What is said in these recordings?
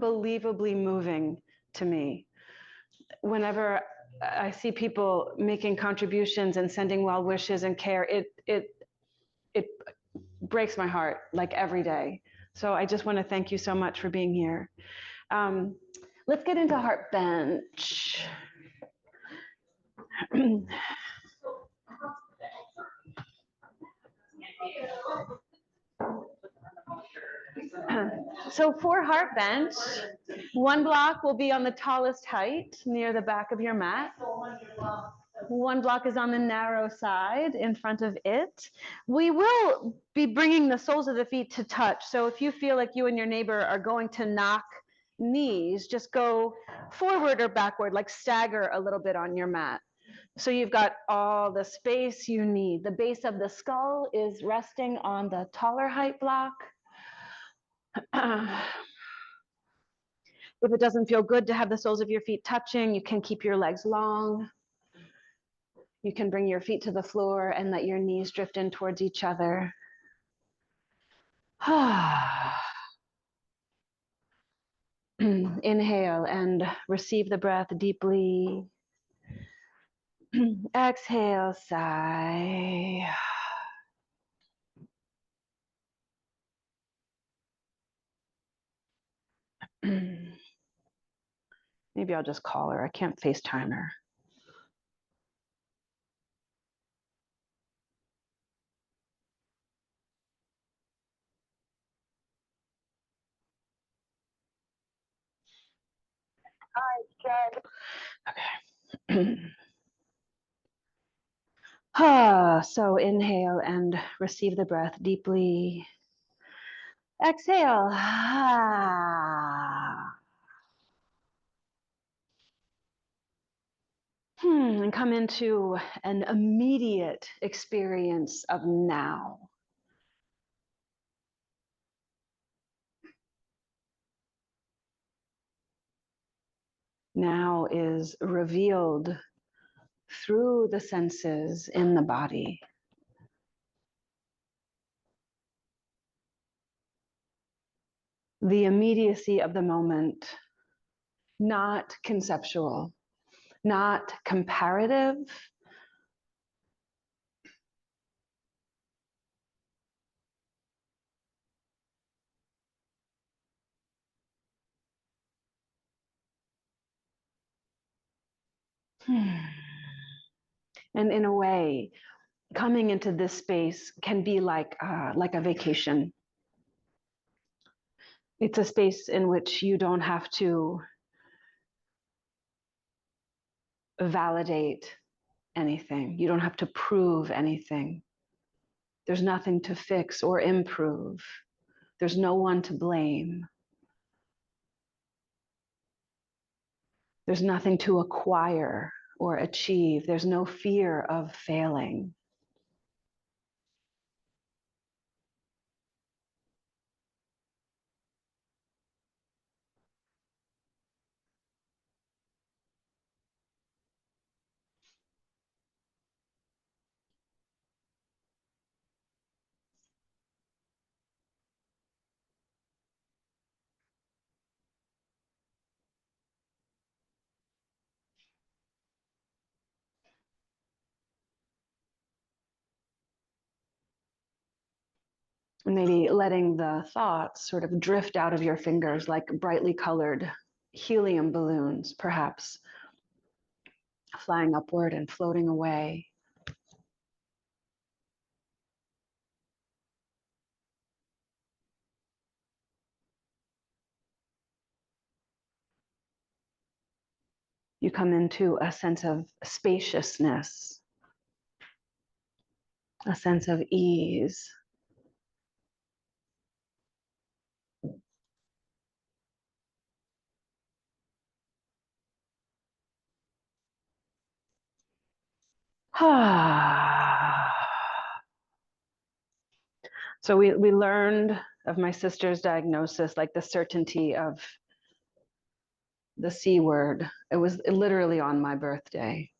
unbelievably moving to me. Whenever I see people making contributions and sending well wishes and care, it breaks my heart like every day. So I just want to thank you so much for being here. Let's get into Heart Bench. So for Heart Bench, one block will be on the tallest height near the back of your mat. One block is on the narrow side in front of it. We will be bringing the soles of the feet to touch. So if you feel like you and your neighbor are going to knock knees, just go forward or backward, like stagger a little bit on your mat. So you've got all the space you need. The base of the skull is resting on the taller height block. If it doesn't feel good to have the soles of your feet touching, you can keep your legs long. You can bring your feet to the floor and let your knees drift in towards each other. Inhale and receive the breath deeply. Exhale, sigh. Maybe I'll just call her. I can't FaceTime her. Hi, Jen. Okay. So inhale and receive the breath deeply. Exhale. And come into an immediate experience of now. Now is revealed through the senses in the body. The immediacy of the moment, not conceptual, not comparative, and in a way, coming into this space can be like a vacation. It's a space in which you don't have to validate anything. You don't have to prove anything. There's nothing to fix or improve. There's no one to blame. There's nothing to acquire or achieve. There's no fear of failing. Maybe letting the thoughts sort of drift out of your fingers like brightly colored helium balloons, perhaps, flying upward and floating away. You come into a sense of spaciousness, a sense of ease. So we learned of my sister's diagnosis, like the certainty of the C word. It was literally on my birthday.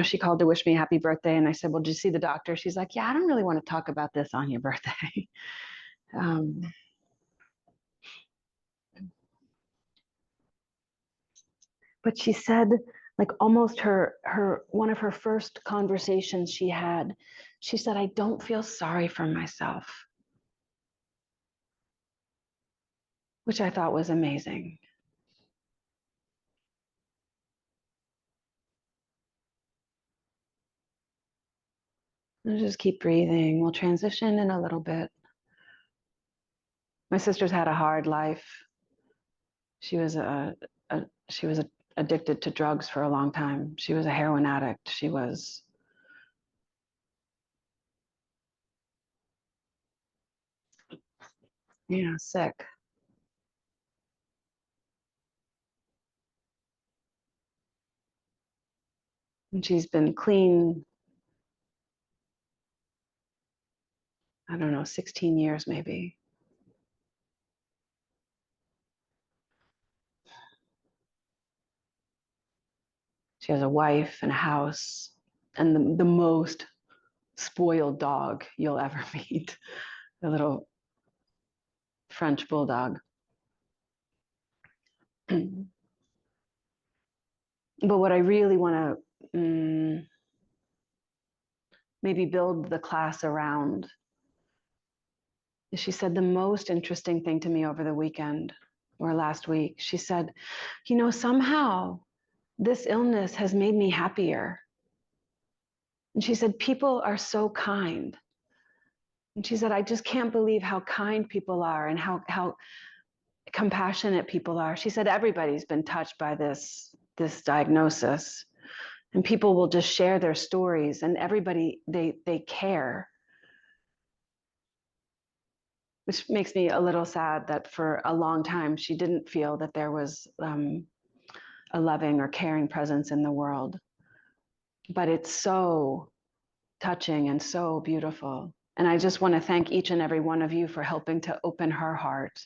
She called to wish me a happy birthday, and I said, well, did you see the doctor? She's like, yeah, I don't really want to talk about this on your birthday. But she said, like almost one of her first conversations she had, she said, I don't feel sorry for myself, which I thought was amazing. And just keep breathing. We'll transition in a little bit. My sister's had a hard life. She was addicted to drugs for a long time. She was a heroin addict. She was sick. And she's been clean, I don't know, 16 years maybe. She has a wife and a house and the most spoiled dog you'll ever meet, a little French bulldog. But what I really want to maybe build the class around is, she said the most interesting thing to me over the weekend or last week. She said, somehow this illness has made me happier. And she said, people are so kind. And she said, I just can't believe how kind people are and how compassionate people are. She said, everybody's been touched by this diagnosis, and people will just share their stories, and everybody, they care. Which makes me a little sad that for a long time she didn't feel that there was a loving or caring presence in the world. But it's so touching and so beautiful. And I just want to thank each and every one of you for helping to open her heart.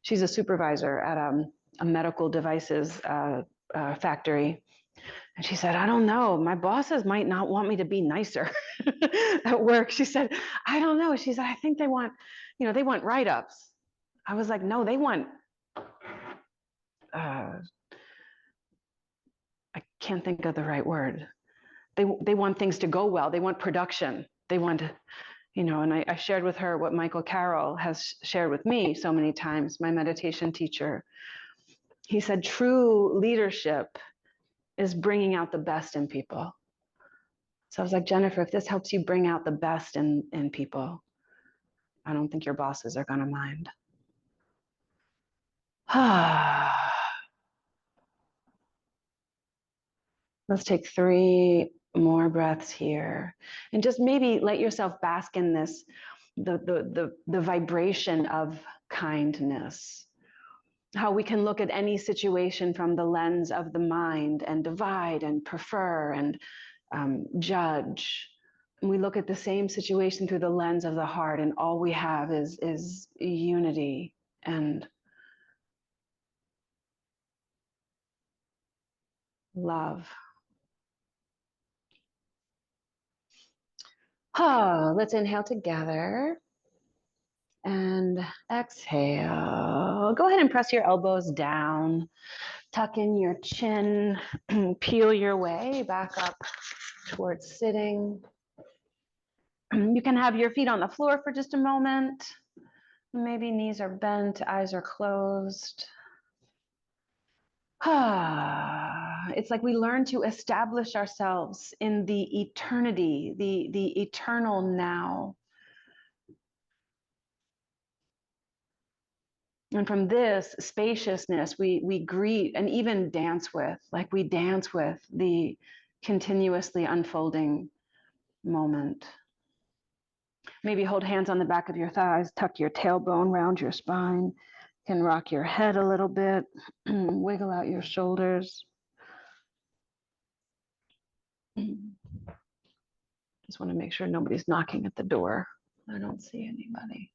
She's a supervisor at a medical devices factory. And she said, I don't know, my bosses might not want me to be nicer at work. She said, I don't know. She said, I think they want write-ups. I was like, no, they want, I can't think of the right word. They want things to go well. They want production. They want, and I shared with her what Michael Carroll has shared with me so many times, my meditation teacher. He said, true leadership is bringing out the best in people. So I was like, Jennifer, if this helps you bring out the best in people, I don't think your bosses are going to mind. Let's take 3 more breaths here, and just maybe let yourself bask in this, the vibration of kindness. How we can look at any situation from the lens of the mind and divide and prefer and judge. And we look at the same situation through the lens of the heart, and all we have is unity and love. Let's inhale together and exhale. Go ahead and press your elbows down, tuck in your chin, peel your way back up towards sitting. You can have your feet on the floor for just a moment. Maybe knees are bent, eyes are closed. It's like we learn to establish ourselves in the eternity, the eternal now. And from this spaciousness, we greet and even dance with, like we dance with the continuously unfolding moment. Maybe hold hands on the back of your thighs, tuck your tailbone round your spine. You can rock your head a little bit, wiggle out your shoulders. Just want to make sure nobody's knocking at the door. I don't see anybody.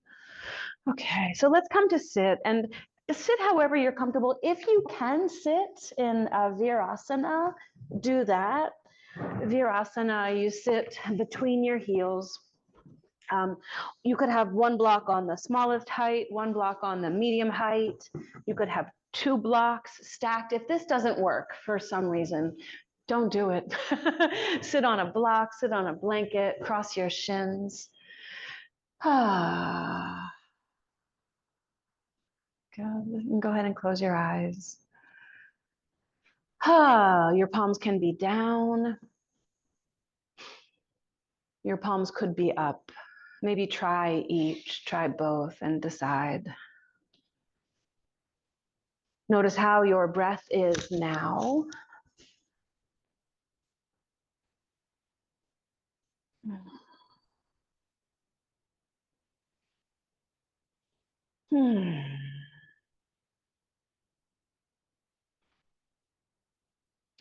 Okay, so let's come to sit, and sit however you're comfortable. If you can sit in Virasana, do that. Virasana, you sit between your heels. You could have one block on the smallest height, one block on the medium height. You could have 2 blocks stacked. If this doesn't work for some reason, don't do it. Sit on a block, sit on a blanket, cross your shins. Ah. Go ahead and close your eyes. Your palms can be down. Your palms could be up. Maybe try each, try both, and decide. Notice how your breath is now.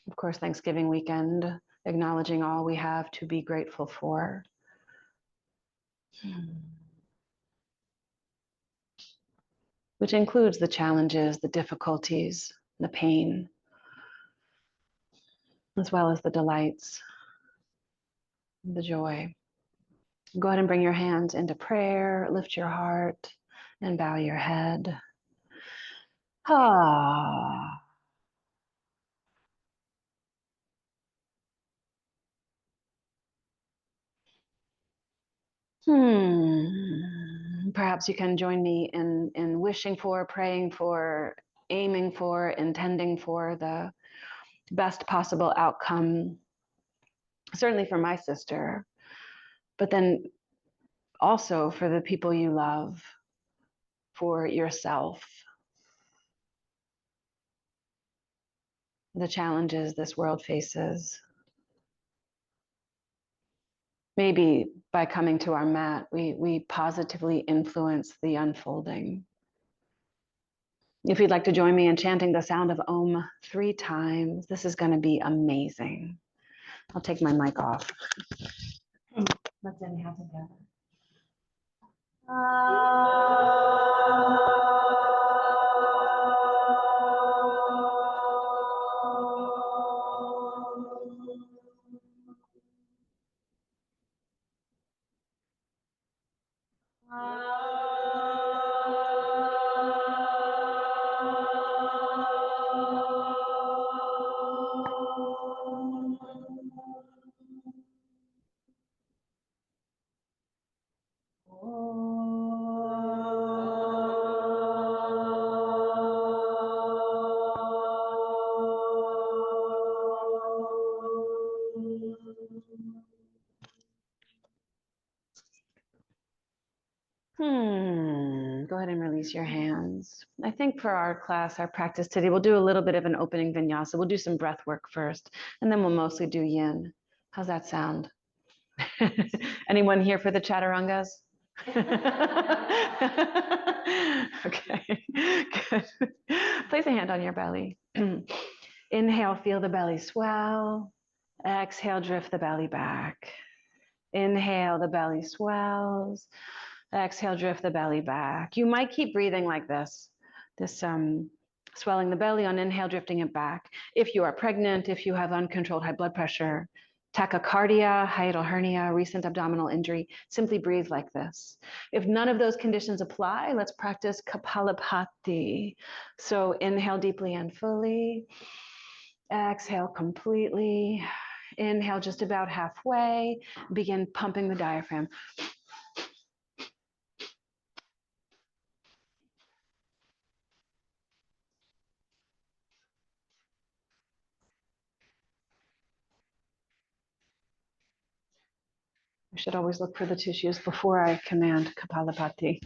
Of course, Thanksgiving weekend, acknowledging all we have to be grateful for. Which includes the challenges, the difficulties, the pain, as well as the delights, the joy. Go ahead and bring your hands into prayer, lift your heart, and bow your head. Ah. Perhaps you can join me in wishing for, praying for, aiming for, intending for the best possible outcome, certainly for my sister, but then also for the people you love, for yourself, the challenges this world faces. Maybe by coming to our mat, we positively influence the unfolding. If you'd like to join me in chanting the sound of Om 3 times, this is going to be amazing. I'll take my mic off. Let's inhale together. Go ahead and release your hands. I think for our class, our practice today, we'll do a little bit of an opening vinyasa. We'll do some breath work first, and then we'll mostly do yin. How's that sound? Anyone here for the chaturangas? Okay, good. Place a hand on your belly. Inhale, feel the belly swell. Exhale, drift the belly back. Inhale, the belly swells. Exhale, drift the belly back. You might keep breathing like this swelling the belly on inhale, drifting it back. If you are pregnant, if you have uncontrolled high blood pressure, tachycardia, hiatal hernia, recent abdominal injury, simply breathe like this. If none of those conditions apply, let's practice Kapalabhati. So inhale deeply and fully. Exhale completely. Inhale just about halfway. Begin pumping the diaphragm. I should always look for the tissues before I command Kapalabhati.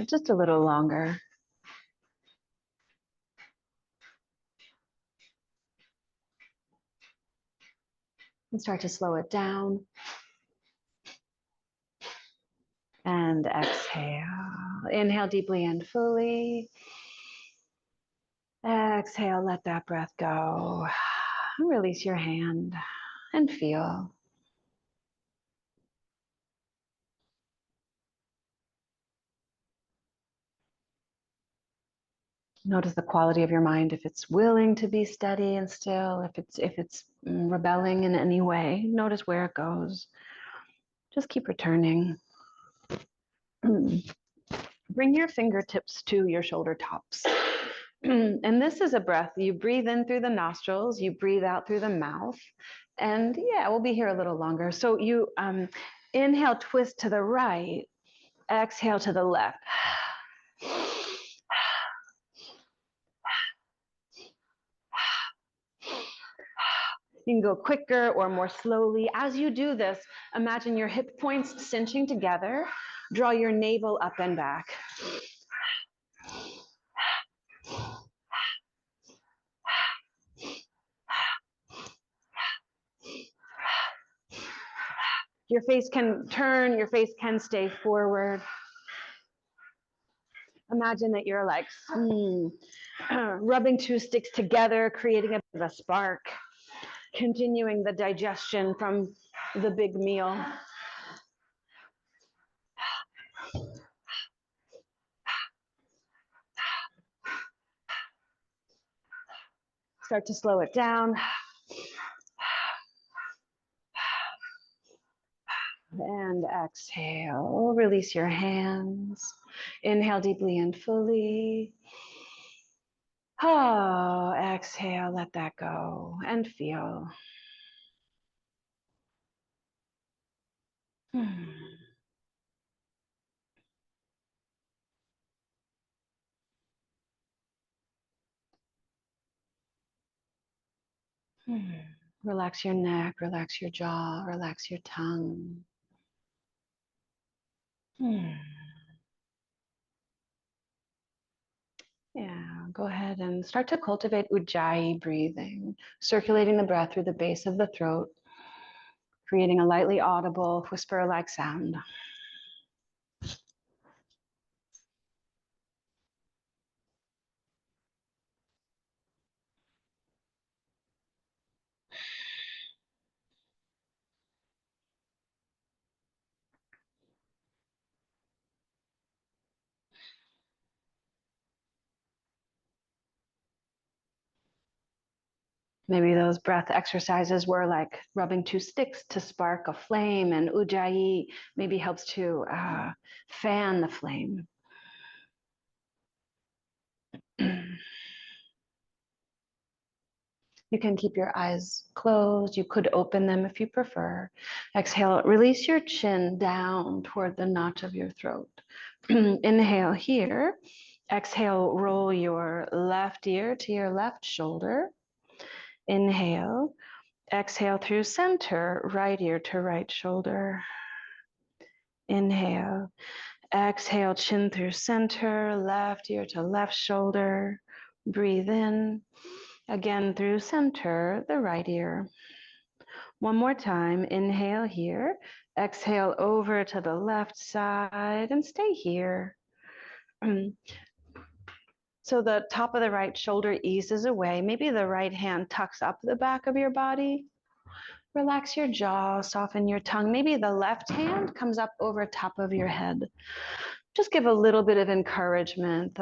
Just a little longer. And start to slow it down. And exhale. Inhale deeply and fully. Exhale, let that breath go. Release your hand and feel. Notice the quality of your mind, if it's willing to be steady and still, if it's rebelling in any way. Notice where it goes. Just keep returning. Bring your fingertips to your shoulder tops. And this is a breath. You breathe in through the nostrils, you breathe out through the mouth. And yeah, we'll be here a little longer. So you inhale, twist to the right, exhale to the left. You can go quicker or more slowly. As you do this, imagine your hip points cinching together. Draw your navel up and back. Your face can turn, your face can stay forward. Imagine that you're like rubbing two sticks together, creating a bit of a spark, continuing the digestion from the big meal. Start to slow it down. And exhale, release your hands. Inhale deeply and fully. Oh, exhale, let that go and feel. Relax your neck, relax your jaw, relax your tongue. Yeah, go ahead and start to cultivate Ujjayi breathing, circulating the breath through the base of the throat, creating a lightly audible whisper-like sound. Maybe those breath exercises were like rubbing two sticks to spark a flame, and Ujjayi maybe helps to fan the flame. You can keep your eyes closed. You could open them if you prefer. Exhale, release your chin down toward the notch of your throat. Inhale here. Exhale, roll your left ear to your left shoulder. Inhale. Exhale through center, right ear to right shoulder. Inhale. Exhale, chin through center, left ear to left shoulder. Breathe in. Again through center, the right ear. One more time, inhale here. Exhale over to the left side and stay here. So the top of the right shoulder eases away. Maybe the right hand tucks up the back of your body. Relax your jaw, soften your tongue. Maybe the left hand comes up over top of your head. Just give a little bit of encouragement,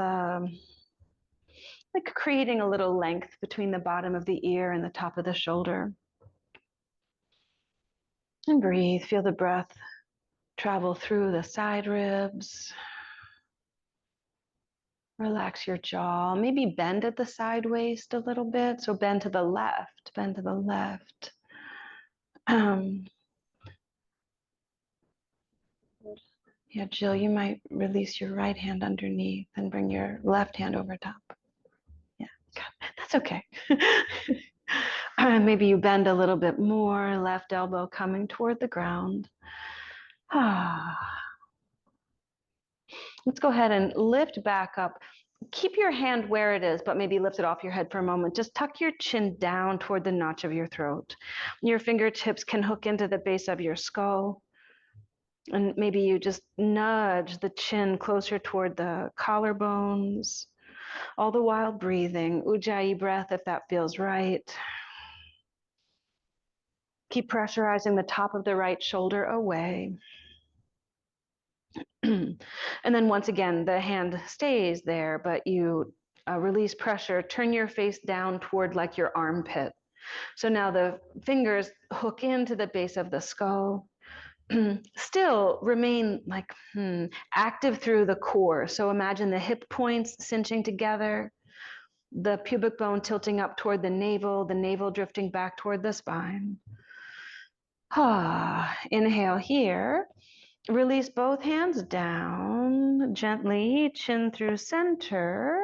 like creating a little length between the bottom of the ear and the top of the shoulder. And breathe, feel the breath travel through the side ribs. Relax your jaw, maybe bend at the side waist a little bit. So bend to the left, bend to the left. Yeah, Jill, you might release your right hand underneath and bring your left hand over top. Yeah, that's okay. Maybe you bend a little bit more, left elbow coming toward the ground. Let's go ahead and lift back up. Keep your hand where it is, but maybe lift it off your head for a moment. Just tuck your chin down toward the notch of your throat. Your fingertips can hook into the base of your skull. And maybe you just nudge the chin closer toward the collarbones, all the while breathing. Ujjayi breath if that feels right. Keep pressurizing the top of the right shoulder away. And then once again, the hand stays there, but you release pressure, turn your face down toward like your armpit. So now the fingers hook into the base of the skull. Still remain like active through the core. So imagine the hip points cinching together, the pubic bone tilting up toward the navel drifting back toward the spine. Inhale here. Release both hands down gently, chin through center,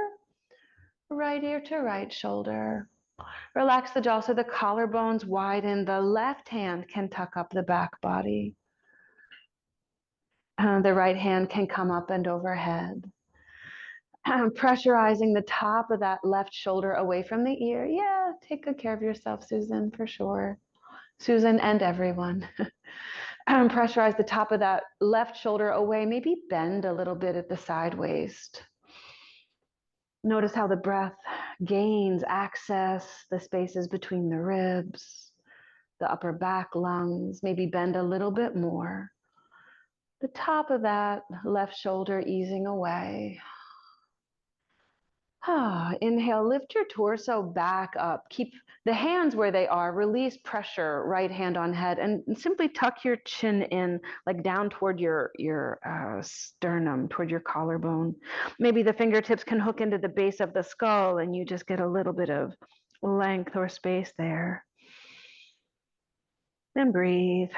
right ear to right shoulder. Relax the jaw so the collarbones widen. The left hand can tuck up the back body. The right hand can come up and overhead. Pressurizing the top of that left shoulder away from the ear. Yeah, take good care of yourself, Susan, for sure. Susan and everyone. Pressurize the top of that left shoulder away. Maybe bend a little bit at the side waist. Notice how the breath gains access, the spaces between the ribs, the upper back lungs. Maybe bend a little bit more. The top of that left shoulder easing away. Inhale, lift your torso back up. Keep the hands where they are. Release pressure, right hand on head, and simply tuck your chin in, like down toward your sternum, toward your collarbone. Maybe the fingertips can hook into the base of the skull, and you just get a little bit of length or space there. Then breathe.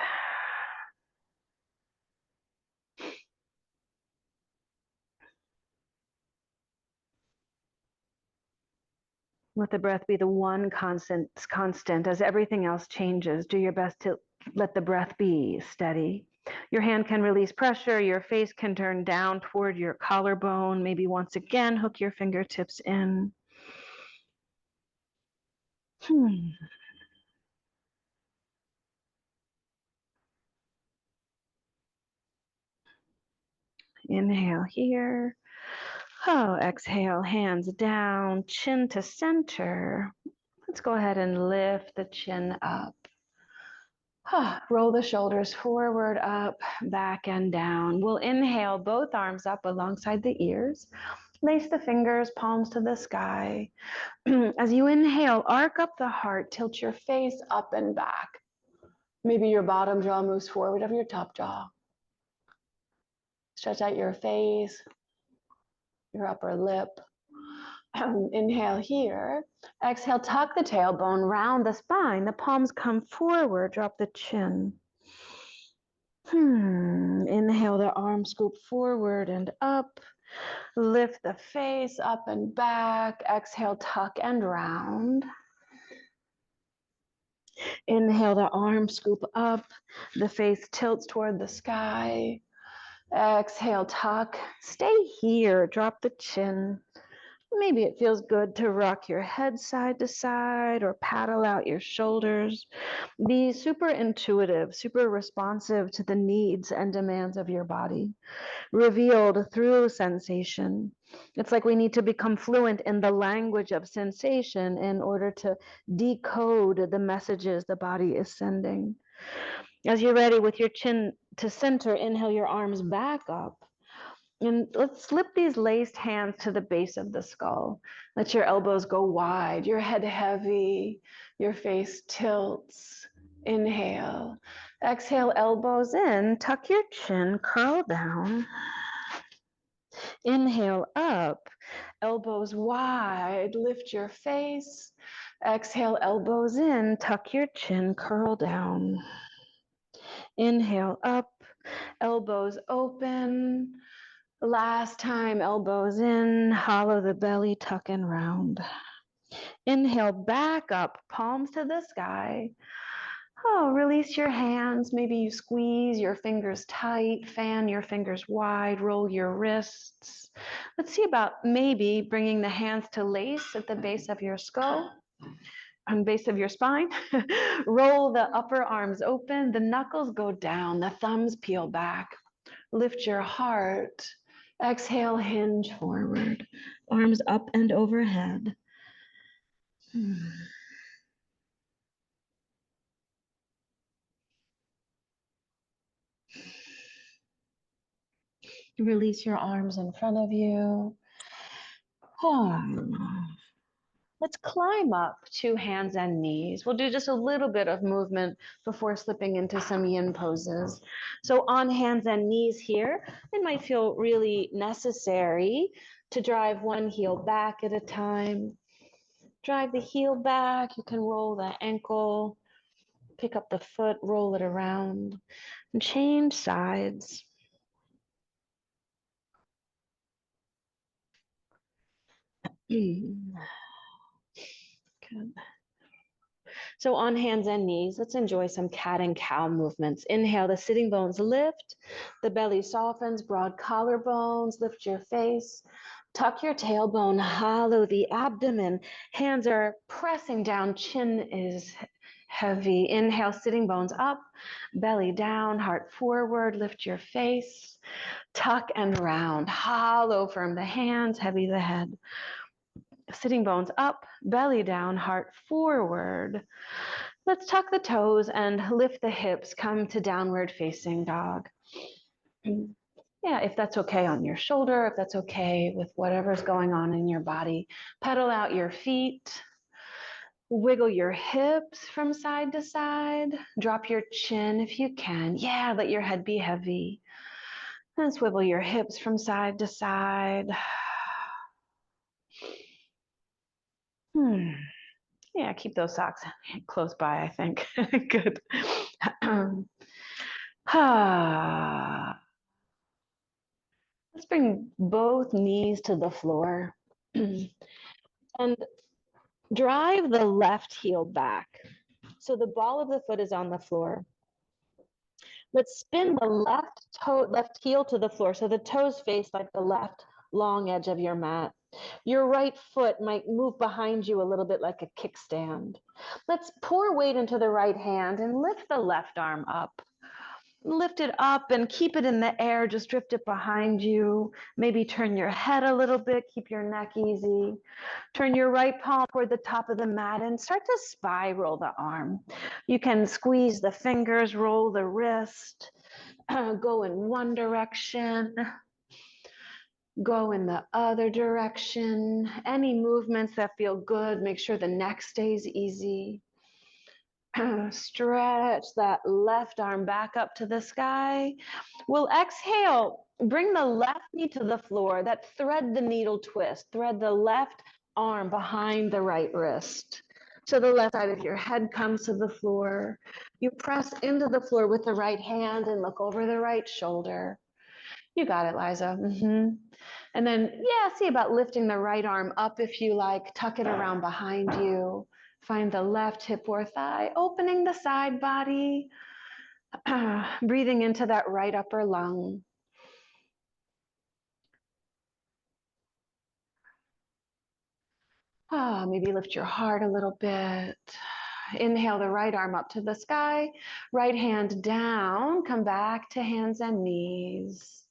Let the breath be the one constant as everything else changes. Do your best to let the breath be steady. Your hand can release pressure. Your face can turn down toward your collarbone. Maybe once again, hook your fingertips in. Inhale here. Exhale, hands down, chin to center. Let's go ahead and lift the chin up. Roll the shoulders forward, up, back, and down. We'll inhale, both arms up alongside the ears. Lace the fingers, palms to the sky. As you inhale, arc up the heart, tilt your face up and back. Maybe your bottom jaw moves forward of your top jaw. Stretch out your face, your upper lip. Inhale here. Exhale, tuck the tailbone, round the spine. The palms come forward, drop the chin. Inhale, the arms scoop forward and up. Lift the face up and back. Exhale, tuck and round. Inhale, the arms scoop up. The face tilts toward the sky. Exhale, tuck. Stay here. Drop the chin. Maybe it feels good to rock your head side to side or paddle out your shoulders. Be super intuitive, super responsive to the needs and demands of your body, revealed through sensation. It's like we need to become fluent in the language of sensation in order to decode the messages the body is sending. As you're ready, with your chin to center, inhale your arms back up. And let's slip these laced hands to the base of the skull. Let your elbows go wide, your head heavy, your face tilts. Inhale. Exhale, elbows in, tuck your chin, curl down. Inhale up, elbows wide, lift your face. Exhale, elbows in, tuck your chin, curl down. Inhale up, elbows open. Last time, elbows in, hollow the belly, tuck and round. Inhale, back up, palms to the sky. Release your hands. Maybe you squeeze your fingers tight, fan your fingers wide, roll your wrists. Let's see about maybe bringing the hands to lace at the base of your skull, on base of your spine. Roll the upper arms open, the knuckles go down, the thumbs peel back. Lift your heart. Exhale, hinge forward, arms up and overhead. Release your arms in front of you. Let's climb up to hands and knees. We'll do just a little bit of movement before slipping into some yin poses. So on hands and knees here, it might feel really necessary to drive one heel back at a time. Drive the heel back. You can roll the ankle, pick up the foot, roll it around, and change sides. Good. So on hands and knees, let's enjoy some cat and cow movements. Inhale, the sitting bones lift, the belly softens, broad collarbones, lift your face, tuck your tailbone, hollow the abdomen. Hands are pressing down, chin is heavy. Inhale, sitting bones up, belly down, heart forward, lift your face, tuck and round, hollow, firm the hands, heavy the head. Sitting bones up, belly down, heart forward. Let's tuck the toes and lift the hips, come to downward facing dog. Yeah, if that's okay on your shoulder, if that's okay with whatever's going on in your body, pedal out your feet, wiggle your hips from side to side, drop your chin if you can. Yeah, let your head be heavy. And swivel your hips from side to side. Yeah, keep those socks close by, I think. Good. Let's bring both knees to the floor and drive the left heel back. So the ball of the foot is on the floor. Let's spin the left heel to the floor so the toes face like the left long edge of your mat. Your right foot might move behind you a little bit like a kickstand. Let's pour weight into the right hand and lift the left arm up. Lift it up and keep it in the air, just drift it behind you. Maybe turn your head a little bit, keep your neck easy. Turn your right palm toward the top of the mat and start to spiral the arm. You can squeeze the fingers, roll the wrist, go in one direction, go in the other direction. Any movements that feel good, make sure the neck stays easy. Stretch that left arm back up to the sky. We'll exhale, bring the left knee to the floor. That thread the needle twist. Thread the left arm behind the right wrist. So the left side of your head comes to the floor. You press into the floor with the right hand and look over the right shoulder. You got it, Liza. And then, yeah, see about lifting the right arm up if you like. Tuck it around behind you. Find the left hip or thigh, opening the side body, breathing into that right upper lung. Maybe lift your heart a little bit. Inhale the right arm up to the sky, right hand down, come back to hands and knees.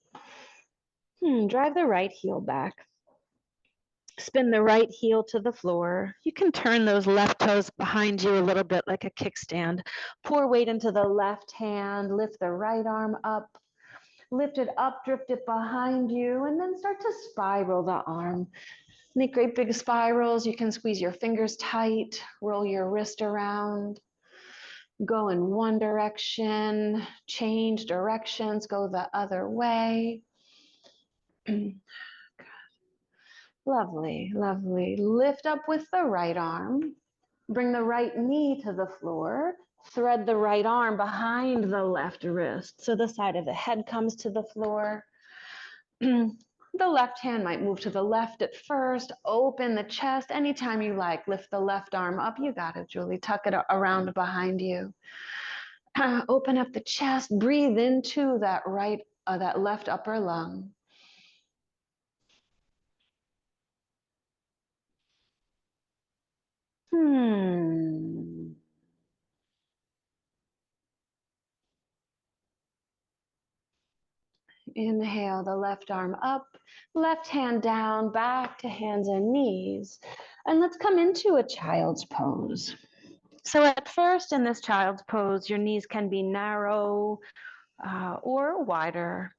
Drive the right heel back. Spin the right heel to the floor. You can turn those left toes behind you a little bit like a kickstand. Pour weight into the left hand, lift the right arm up, lift it up, drift it behind you, and then start to spiral the arm. Make great big spirals. You can squeeze your fingers tight, roll your wrist around, go in one direction, change directions, go the other way. Lovely, lovely. Lift up with the right arm. Bring the right knee to the floor. Thread the right arm behind the left wrist. So the side of the head comes to the floor. The left hand might move to the left at first. Open the chest anytime you like. Lift the left arm up. You got it, Julie. Tuck it around behind you. Open up the chest. Breathe into that that left upper lung. Inhale the left arm up, left hand down, back to hands and knees. And let's come into a child's pose. So at first in this child's pose, your knees can be narrow or wider.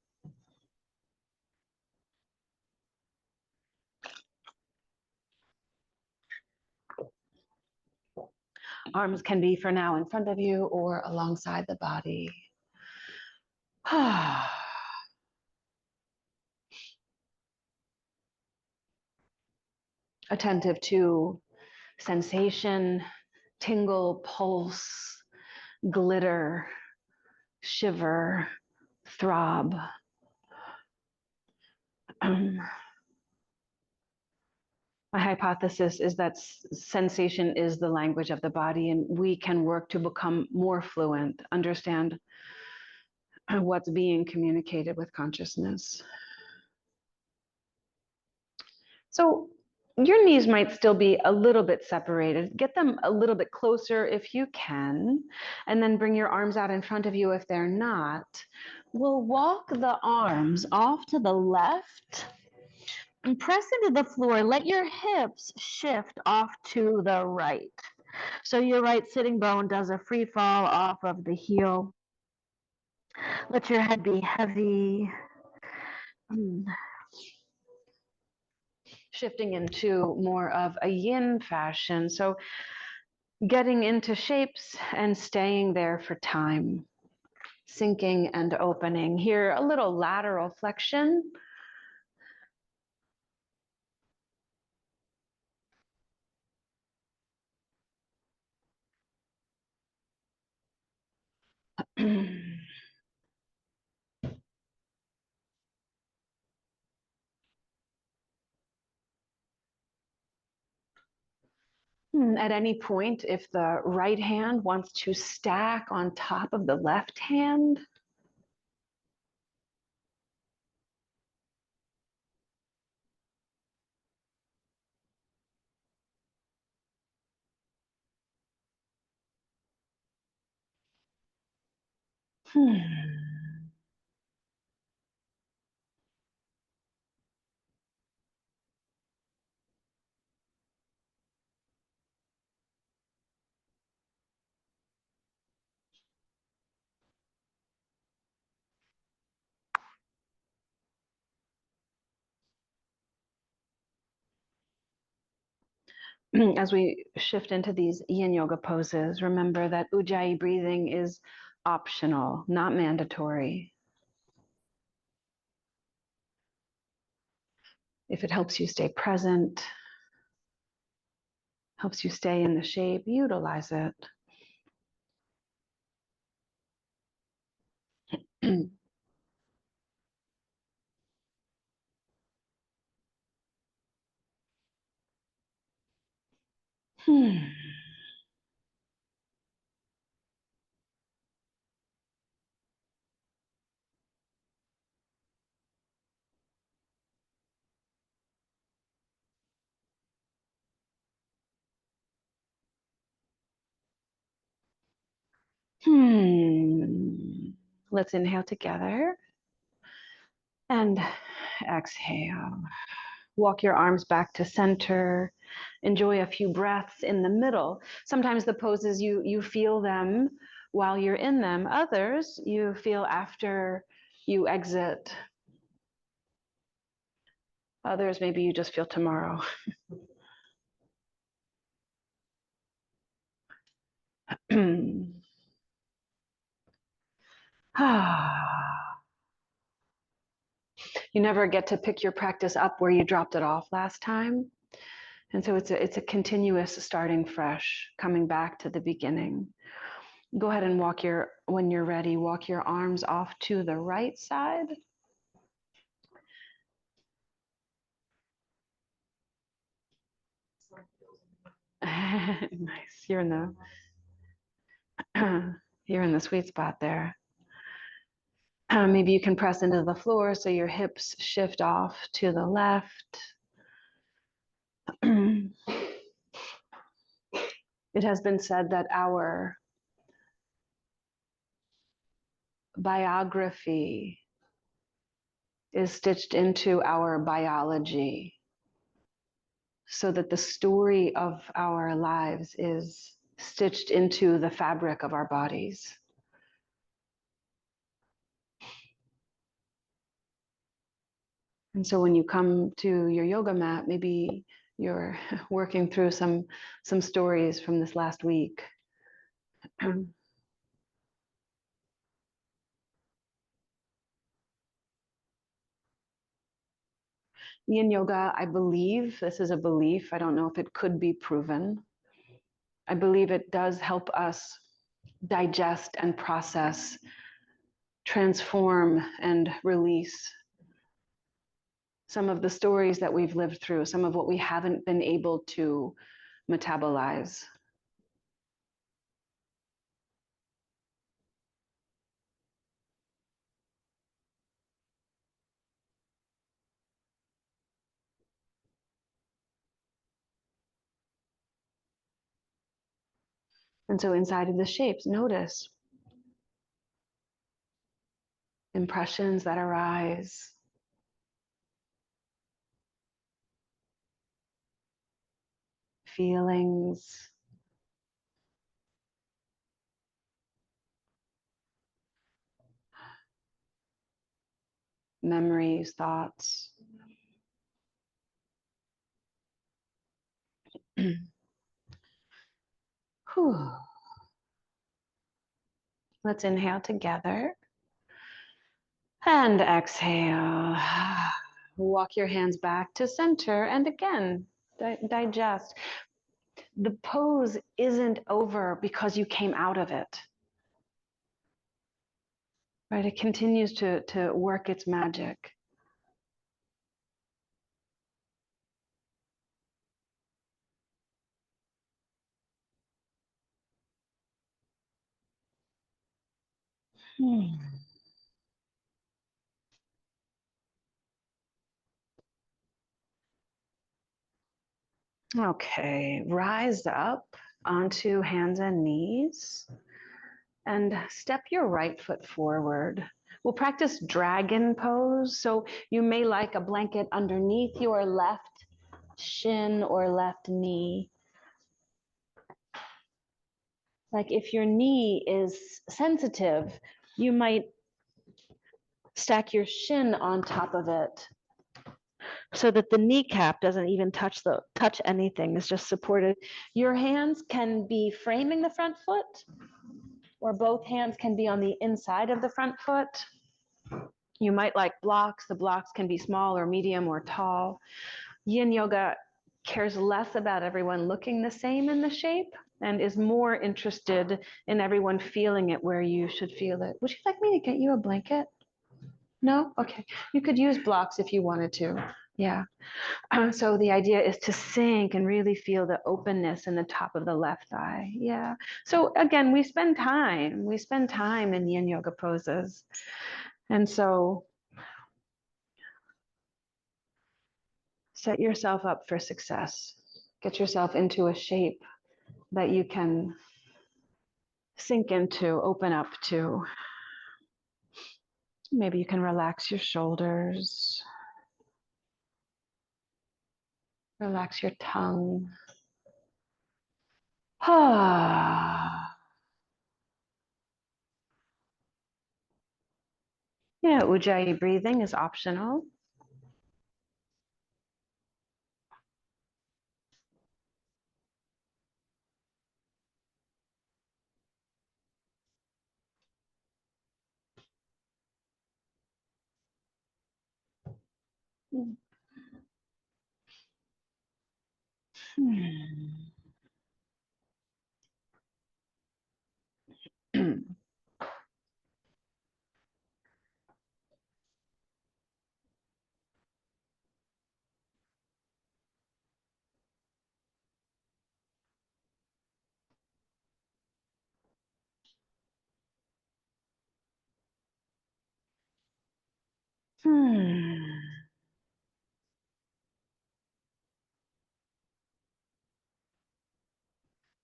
Arms can be for now in front of you or alongside the body. Attentive to sensation, tingle, pulse, glitter, shiver, throb. My hypothesis is that sensation is the language of the body, and we can work to become more fluent, understand what's being communicated with consciousness. So your knees might still be a little bit separated. Get them a little bit closer if you can, and then bring your arms out in front of you if they're not. We'll walk the arms off to the left and press into the floor. Let your hips shift off to the right. So your right sitting bone does a free fall off of the heel. Let your head be heavy. Shifting into more of a yin fashion. So getting into shapes and staying there for time. Sinking and opening. Here, a little lateral flexion. At any point, if the right hand wants to stack on top of the left hand, As we shift into these yin yoga poses, remember that ujjayi breathing is optional, not mandatory. If it helps you stay present, helps you stay in the shape, utilize it. Let's inhale together and exhale. Walk your arms back to center. Enjoy a few breaths in the middle. Sometimes the poses, you feel them while you're in them. Others, you feel after you exit. Others, maybe you just feel tomorrow. You never get to pick your practice up where you dropped it off last time. And so it's a continuous starting fresh, coming back to the beginning. Go ahead and when you're ready, walk your arms off to the right side. Nice. You're in the sweet spot there. Maybe you can press into the floor so your hips shift off to the left. It has been said that our biography is stitched into our biology, so that the story of our lives is stitched into the fabric of our bodies. And so when you come to your yoga mat, maybe you're working through some stories from this last week. Yin yoga, I believe, this is a belief, I don't know if it could be proven. I believe it does help us digest and process, transform and release some of the stories that we've lived through, some of what we haven't been able to metabolize. And so inside of the shapes, notice impressions that arise, feelings, memories, thoughts. Whew. Let's inhale together and exhale. Walk your hands back to center and again, digest. The pose isn't over because you came out of it, right? It continues to work its magic. Okay, rise up onto hands and knees and step your right foot forward. We'll practice dragon pose. So you may like a blanket underneath your left shin or left knee. Like if your knee is sensitive, you might stack your shin on top of it so that the kneecap doesn't even touch anything. It's just supported. Your hands can be framing the front foot, or both hands can be on the inside of the front foot. You might like blocks. The blocks can be small or medium or tall. Yin yoga cares less about everyone looking the same in the shape and is more interested in everyone feeling it where you should feel it. Would you like me to get you a blanket? No? Okay. You could use blocks if you wanted to. Yeah. So the idea is to sink and really feel the openness in the top of the left thigh. Yeah. So again, we spend time in yin yoga poses. And so set yourself up for success. Get yourself into a shape that you can sink into, open up to. Maybe you can relax your shoulders, relax your tongue. Yeah, Ujjayi breathing is optional.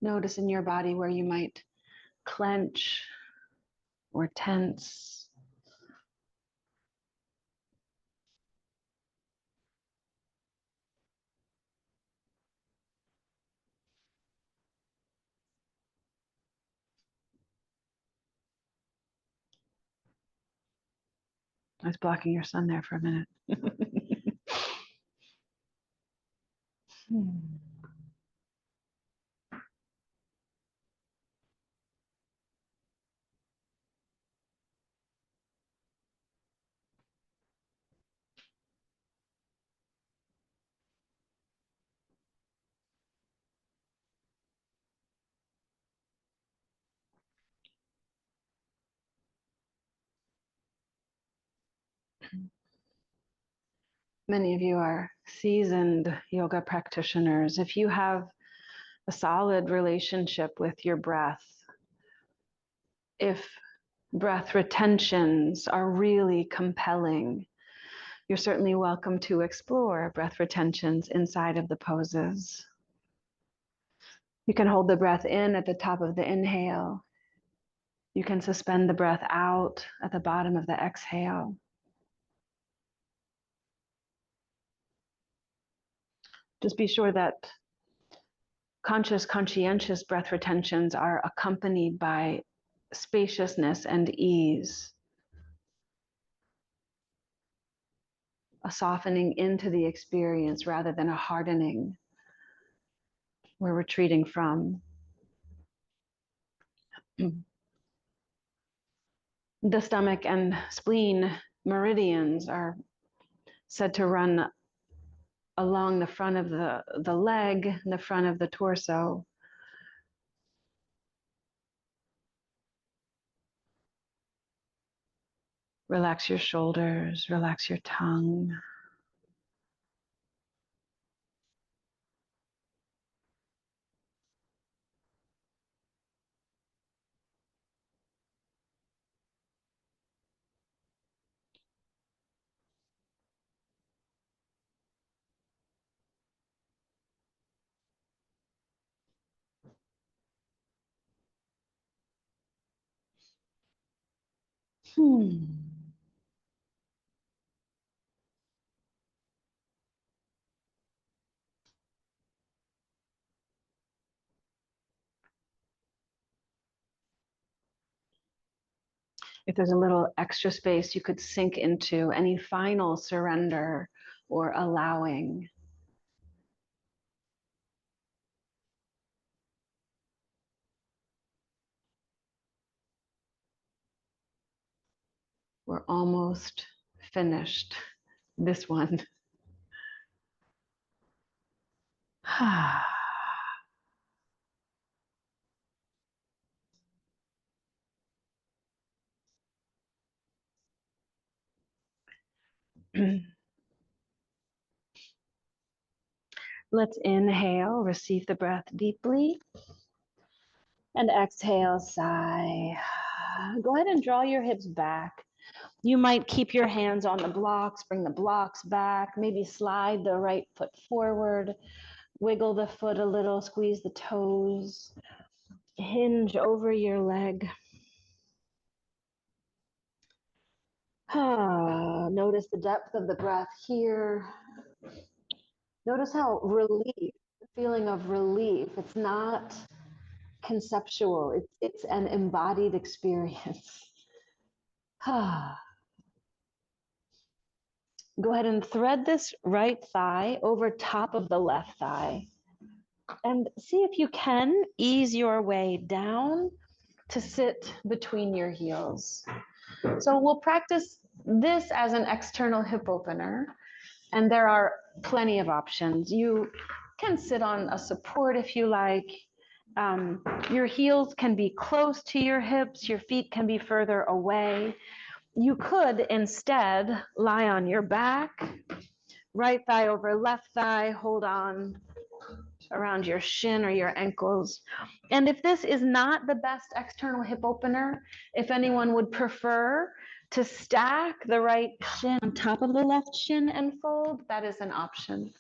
Notice in your body where you might clench or tense. I was blocking your sun there for a minute. Many of you are seasoned yoga practitioners. If you have a solid relationship with your breath, if breath retentions are really compelling, you're certainly welcome to explore breath retentions inside of the poses. You can hold the breath in at the top of the inhale. You can suspend the breath out at the bottom of the exhale. Just be sure that conscious, conscientious breath retentions are accompanied by spaciousness and ease, a softening into the experience rather than a hardening we're retreating from. The stomach and spleen meridians are said to run along the front of the leg, the front of the torso. Relax your shoulders, relax your tongue. If there's a little extra space, you could sink into any final surrender or allowing. We're almost finished this one. Let's inhale, receive the breath deeply. And exhale, sigh. Go ahead and draw your hips back. You might keep your hands on the blocks, bring the blocks back, maybe slide the right foot forward, wiggle the foot a little, squeeze the toes, hinge over your leg. Notice the depth of the breath here. Notice how relief, the feeling of relief, it's not conceptual, it's an embodied experience. Go ahead and thread this right thigh over top of the left thigh. And see if you can ease your way down to sit between your heels. So we'll practice this as an external hip opener. And there are plenty of options. You can sit on a support if you like. Your heels can be close to your hips. Your feet can be further away. You could instead lie on your back, right thigh over left thigh, hold on around your shin or your ankles. And if this is not the best external hip opener, if anyone would prefer to stack the right shin on top of the left shin and fold, that is an option.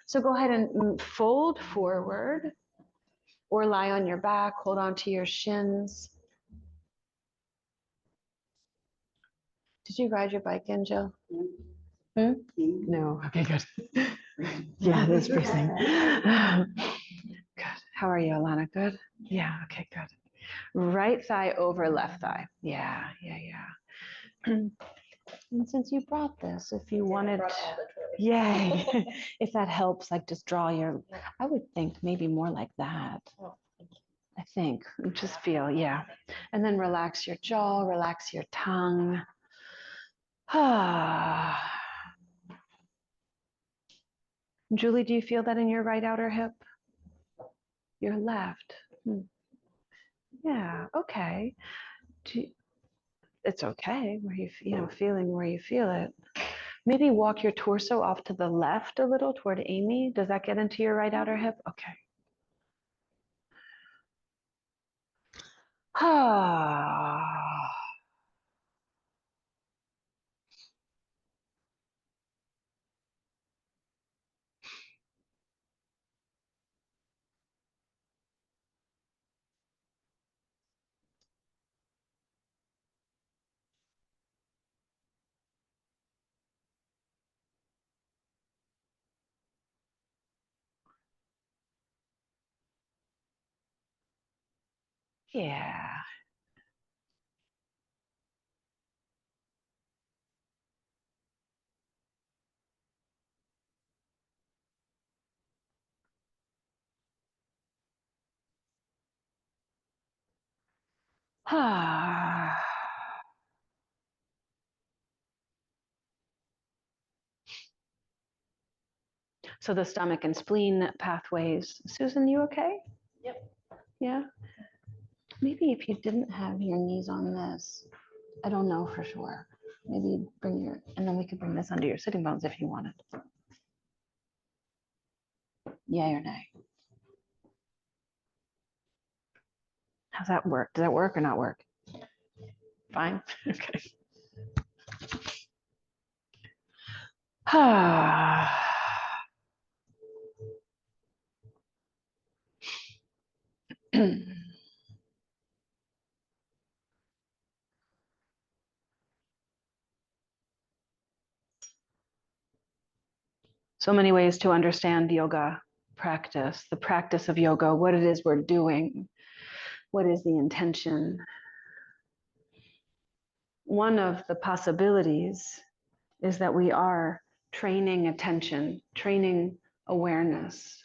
So go ahead and fold forward or lie on your back, hold on to your shins. Did you ride your bike in, Jill? No. Okay, good. Yeah, that's freezing. Good. How are you, Alana? Good? Yeah, okay, good. Right thigh over left thigh. Yeah. And since you brought this, if you wanted, yay, if that helps, like just draw your, I would think maybe more like that. I think, just feel, yeah. And then relax your jaw, relax your tongue. Julie, do you feel that in your right outer hip? Your left. Yeah, okay. it's okay where feeling where you feel it. Maybe walk your torso off to the left a little toward Amy. Does that get into your right outer hip? Okay. Ah. Yeah. Ah. So the stomach and spleen pathways. Susan, you okay? Yep. Yeah. Maybe if you didn't have your knees on this, I don't know for sure. Maybe and then we could bring this under your sitting bones if you wanted. Yay or nay? How's that work? Does that work or not work? Fine. Okay. So many ways to understand yoga practice, the practice of yoga, what it is we're doing, what is the intention. One of the possibilities is that we are training attention, training awareness.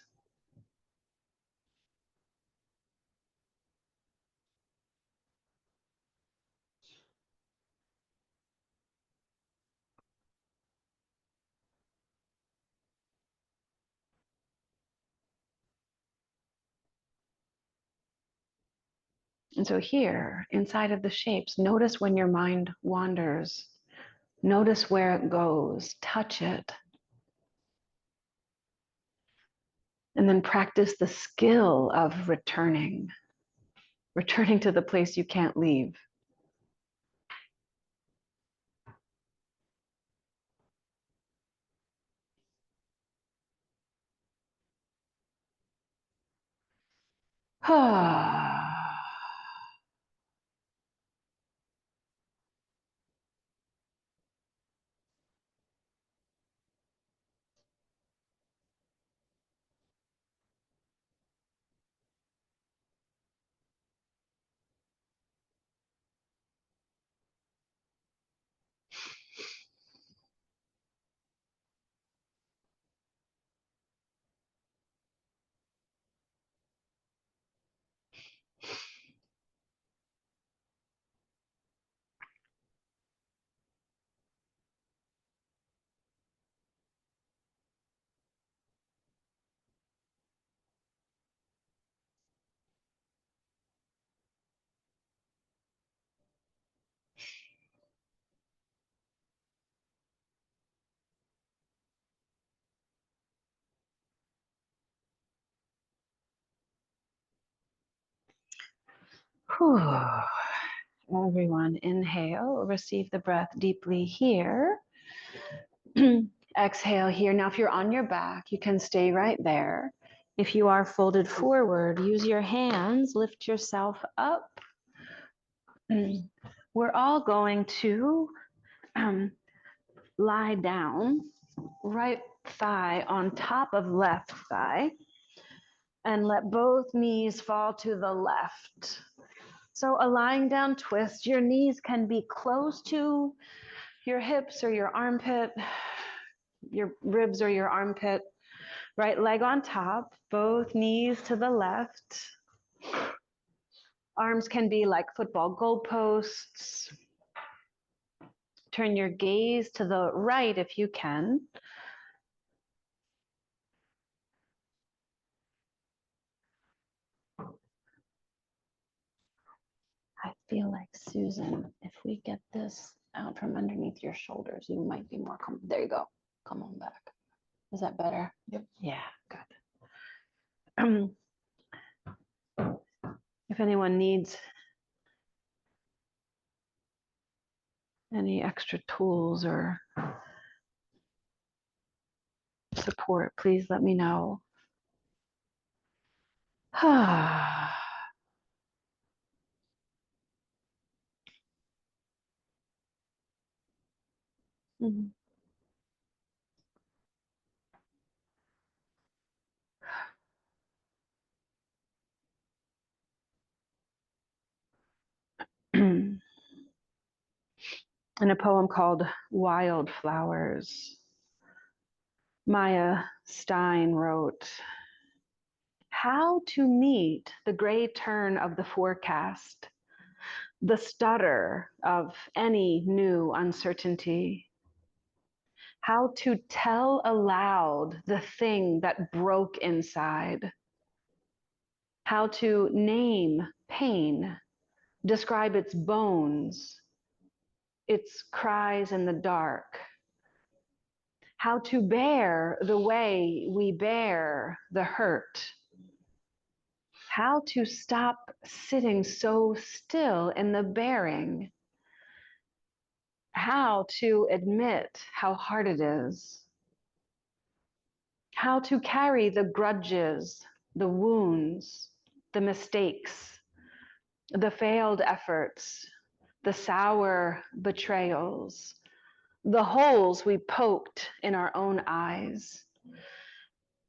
And so here, inside of the shapes, notice when your mind wanders. Notice where it goes, touch it. And then practice the skill of returning to the place you can't leave. Everyone, inhale, receive the breath deeply here. Exhale here. Now, if you're on your back, you can stay right there. If you are folded forward, use your hands, lift yourself up. We're all going to lie down, right thigh on top of left thigh, and let both knees fall to the left. So a lying down twist, your knees can be close to your hips or your armpit, your ribs or your armpit. Right leg on top, both knees to the left. Arms can be like football goalposts. Turn your gaze to the right if you can. Feel like, Susan, if we get this out from underneath your shoulders, you might be more comfortable. There you go. Come on back. Is that better? Yep. Yeah, good. If anyone needs any extra tools or support, please let me know. Mhm. In a poem called Wildflowers, Maya Stein wrote, "How to meet the gray turn of the forecast, the stutter of any new uncertainty, how to tell aloud the thing that broke inside, how to name pain, describe its bones, its cries in the dark, how to bear the way we bear the hurt, how to stop sitting so still in the bearing, how to admit how hard it is, how to carry the grudges, the wounds, the mistakes, the failed efforts, the sour betrayals, the holes we poked in our own eyes,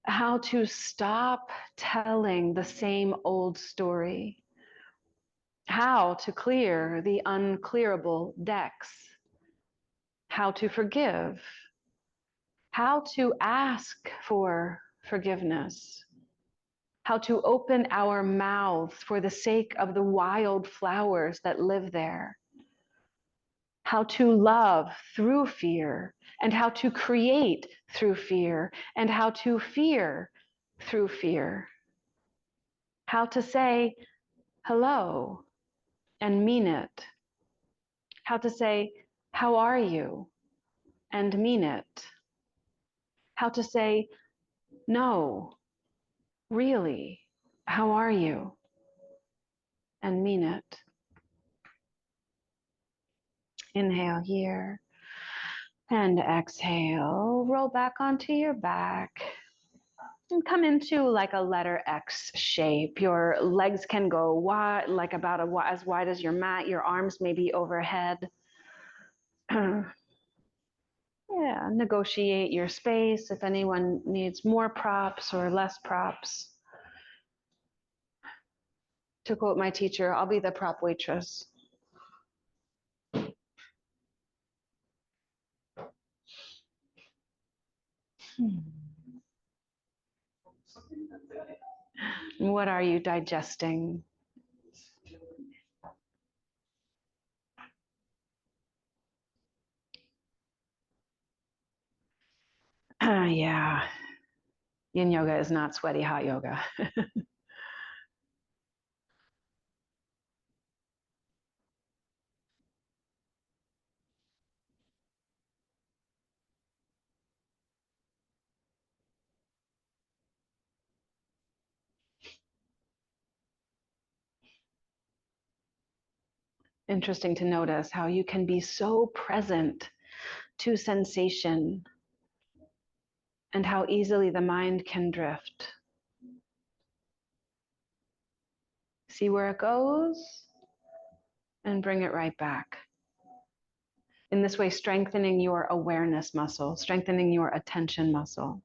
how to stop telling the same old story, how to clear the unclearable decks, how to forgive, how to ask for forgiveness, how to open our mouths for the sake of the wild flowers that live there, how to love through fear, and how to create through fear, and how to fear through fear, how to say hello and mean it, how to say, how are you, and mean it, how to say, no, really, how are you, and mean it. Inhale here and exhale. Roll back onto your back and come into like a letter X shape. Your legs can go wide, like about as wide as your mat. Your arms may be overhead. Yeah, negotiate your space if anyone needs more props or less props. To quote my teacher, I'll be the prop waitress. What are you digesting? Yeah, yin yoga is not sweaty hot yoga. Interesting to notice how you can be so present to sensation and how easily the mind can drift. See where it goes and bring it right back. In this way, strengthening your awareness muscle, strengthening your attention muscle.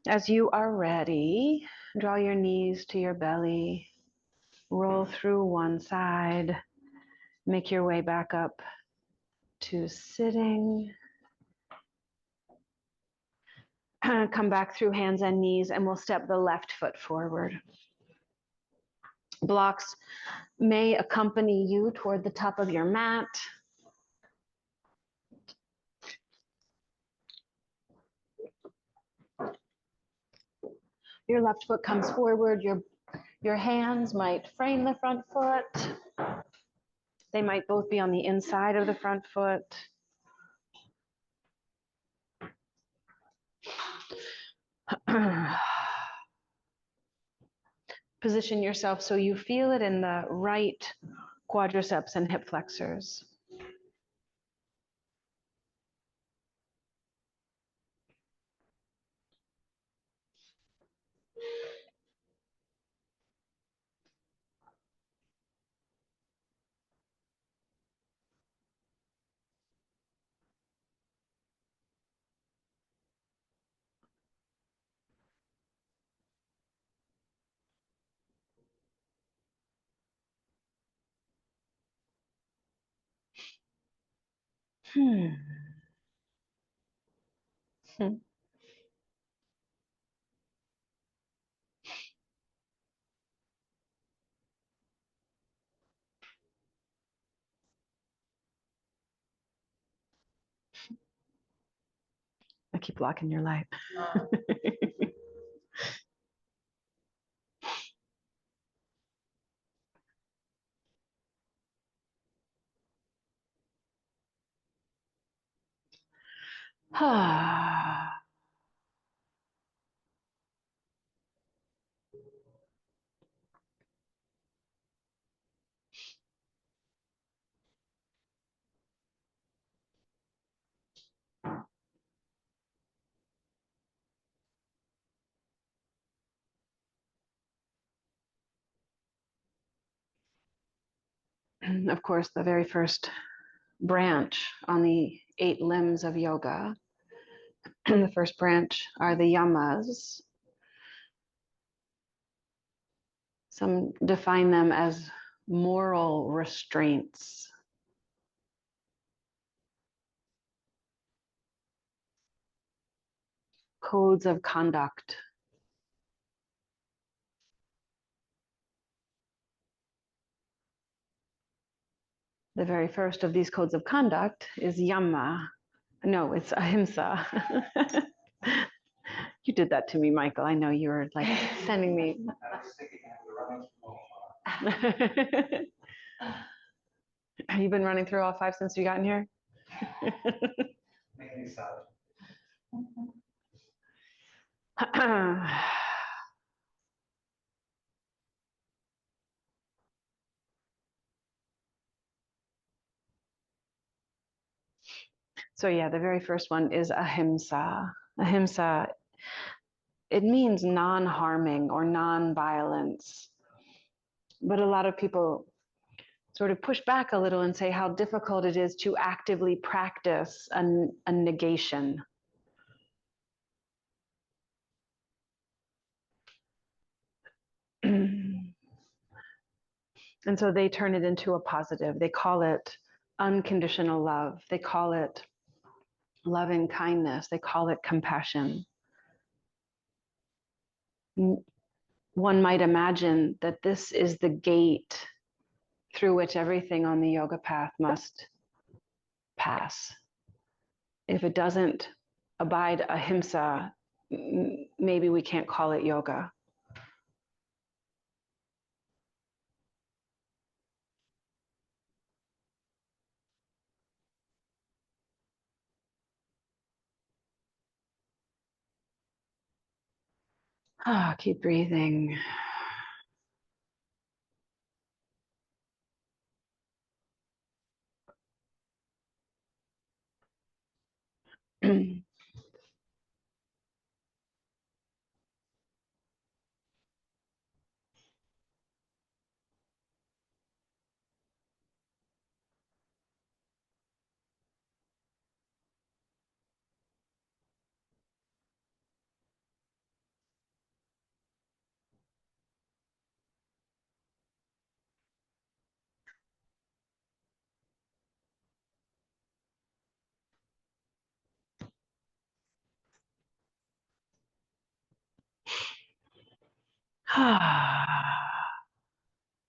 As you are ready, draw your knees to your belly, roll through one side, make your way back up to sitting. Come back through hands and knees, and we'll step the left foot forward. Blocks may accompany you toward the top of your mat. Your left foot comes forward, your Your hands might frame the front foot. They might both be on the inside of the front foot. Position yourself so you feel it in the right quadriceps and hip flexors. Hmm. I keep blocking your light. Of course, the very first branch on the 8 limbs of yoga, the first branch are the yamas. Some define them as moral restraints. Codes of conduct. The very first of these codes of conduct is yama. No, it's ahimsa. You did that to me, Michael. I know you were like sending me. You've been running through all 5 since you got in here? So yeah, the very first one is ahimsa. Ahimsa, it means non-harming or non-violence. But a lot of people sort of push back a little and say how difficult it is to actively practice a negation. And so they turn it into a positive. They call it unconditional love. They call it loving kindness. They call it compassion. One might imagine that this is the gate through which everything on the yoga path must pass. If it doesn't abide ahimsa, maybe we can't call it yoga. Keep breathing.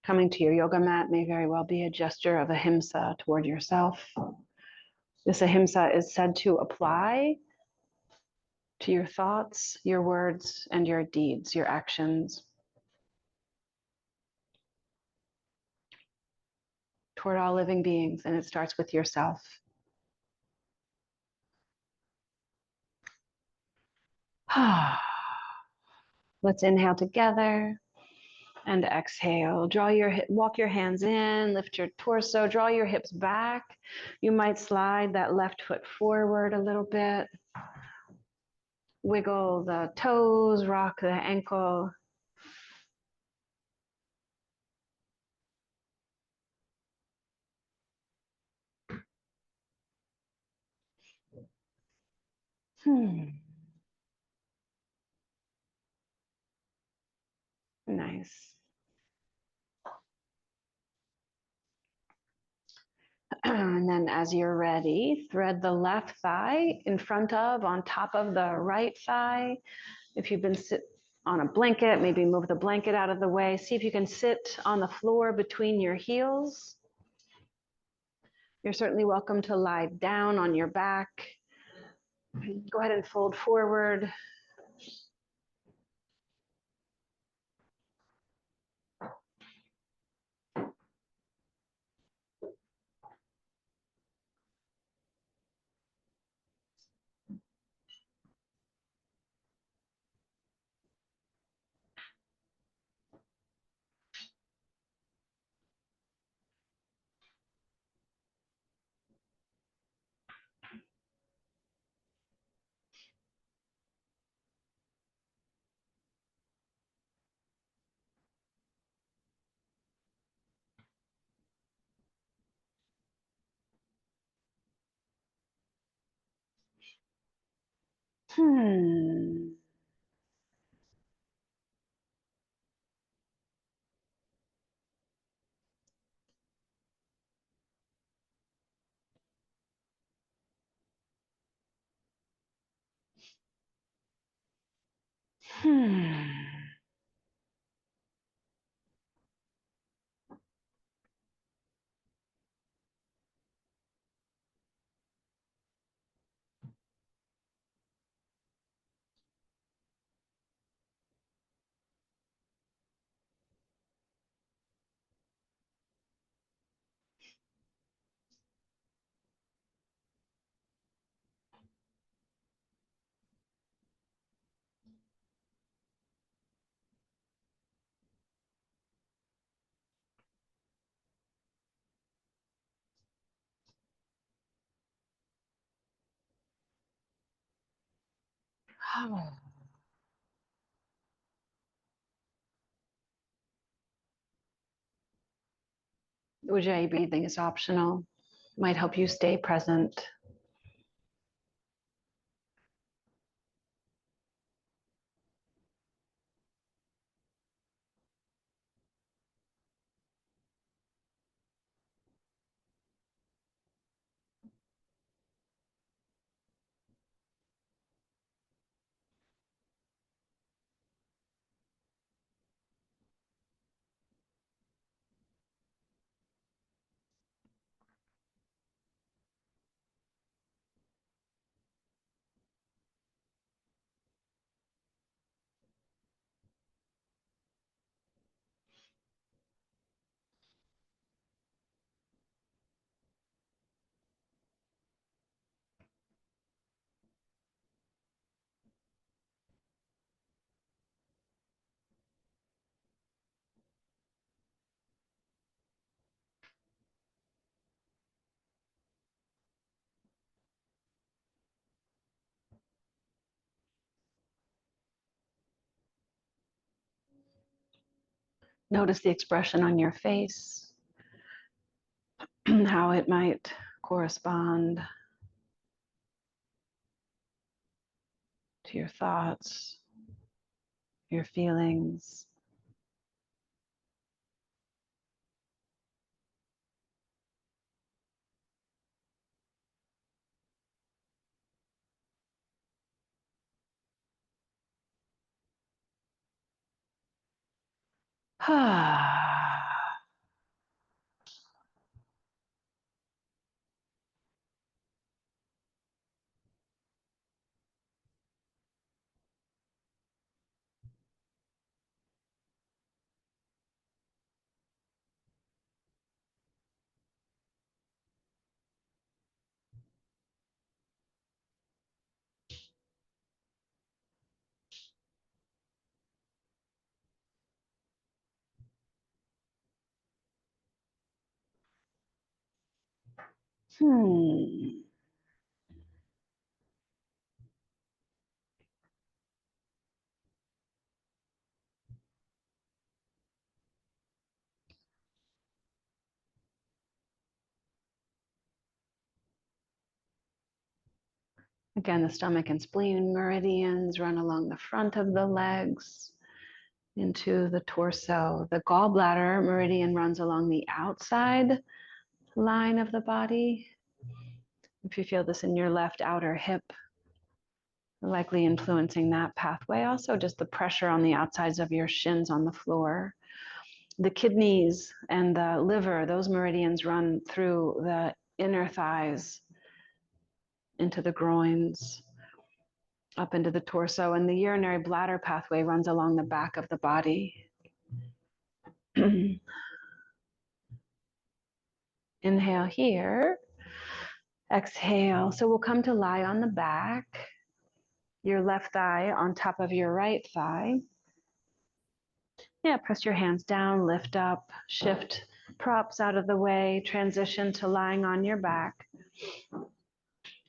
Coming to your yoga mat may very well be a gesture of ahimsa toward yourself. This ahimsa is said to apply to your thoughts, your words, and your deeds, your actions. toward all living beings, and it starts with yourself. Let's inhale together and exhale. Walk your hands in, lift your torso, draw your hips back. You might slide that left foot forward a little bit. Wiggle the toes, rock the ankle. Nice. And then as you're ready, thread the left thigh in front of, on top of the right thigh. If you've been sit on a blanket, maybe move the blanket out of the way. See if you can sit on the floor between your heels. You're certainly welcome to lie down on your back. Go ahead and fold forward. Ujjayi breathing is optional. Might help you stay present. Notice the expression on your face, how it might correspond to your thoughts, your feelings. Hmm. Again, the stomach and spleen meridians run along the front of the legs into the torso. The gallbladder meridian runs along the outside line of the body. If you feel this in your left outer hip, likely influencing that pathway. Also, just the pressure on the outsides of your shins on the floor. The kidneys and the liver, those meridians run through the inner thighs into the groins, up into the torso, and the urinary bladder pathway runs along the back of the body. Inhale here, exhale. So we'll come to lie on the back, your left thigh on top of your right thigh. Yeah, press your hands down, lift up, shift props out of the way, transition to lying on your back.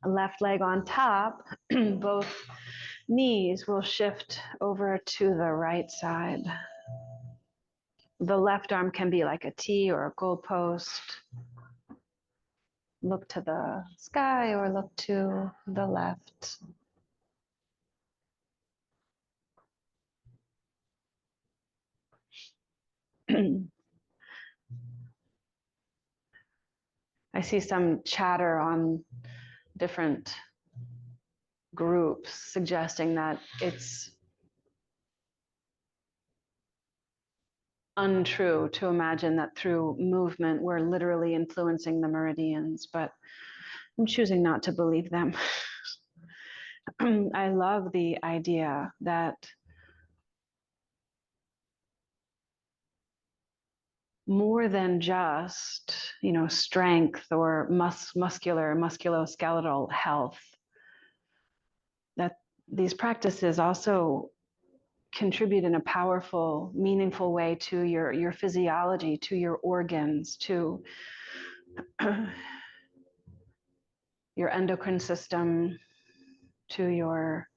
Left leg on top, both knees will shift over to the right side. The left arm can be like a T or a goalpost. Look to the sky or look to the left. I see some chatter on different groups suggesting that it's untrue to imagine that through movement we're literally influencing the meridians, but I'm choosing not to believe them. I love the idea that more than just, strength or musculoskeletal health, that these practices also contribute in a powerful, meaningful way to your physiology, to your organs, to your endocrine system, to your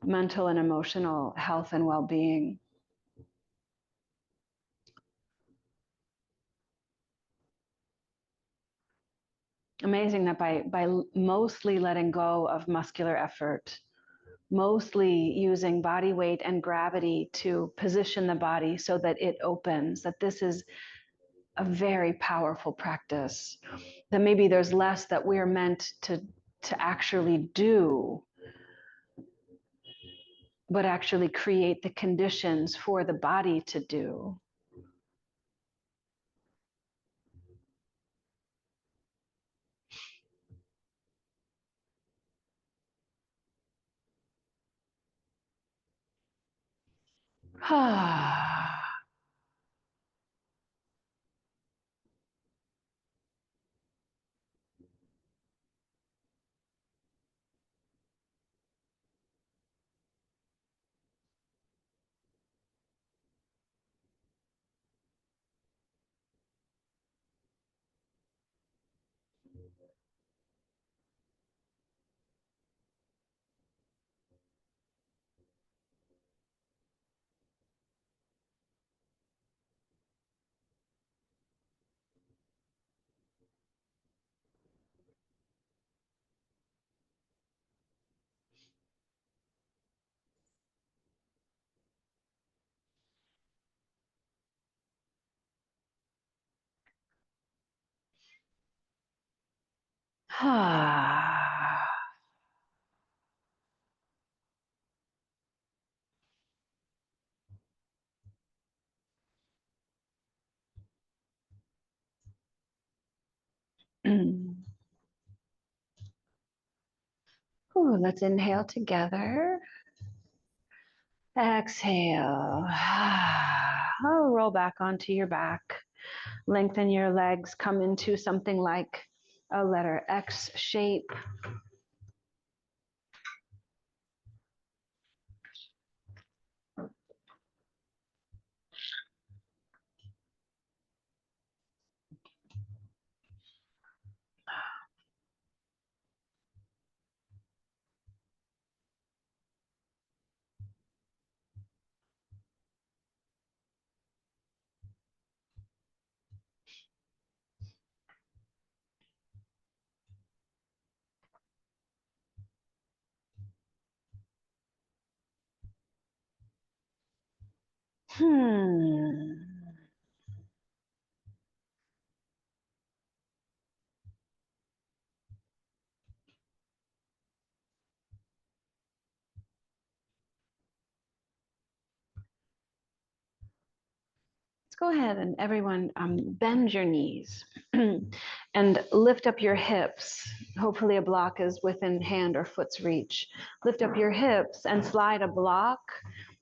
mental and emotional health and well-being. Amazing that by mostly letting go of muscular effort, mostly using body weight and gravity to position the body so that it opens, that this is a very powerful practice, that maybe there's less that we're meant to actually do, but actually create the conditions for the body to do. Ooh, let's inhale together. Exhale. Oh, roll back onto your back. Lengthen your legs. Come into something like a letter X shape. Hmm. Let's go ahead and everyone bend your knees and lift up your hips. Hopefully a block is within hand or foot's reach. Lift up your hips and slide a block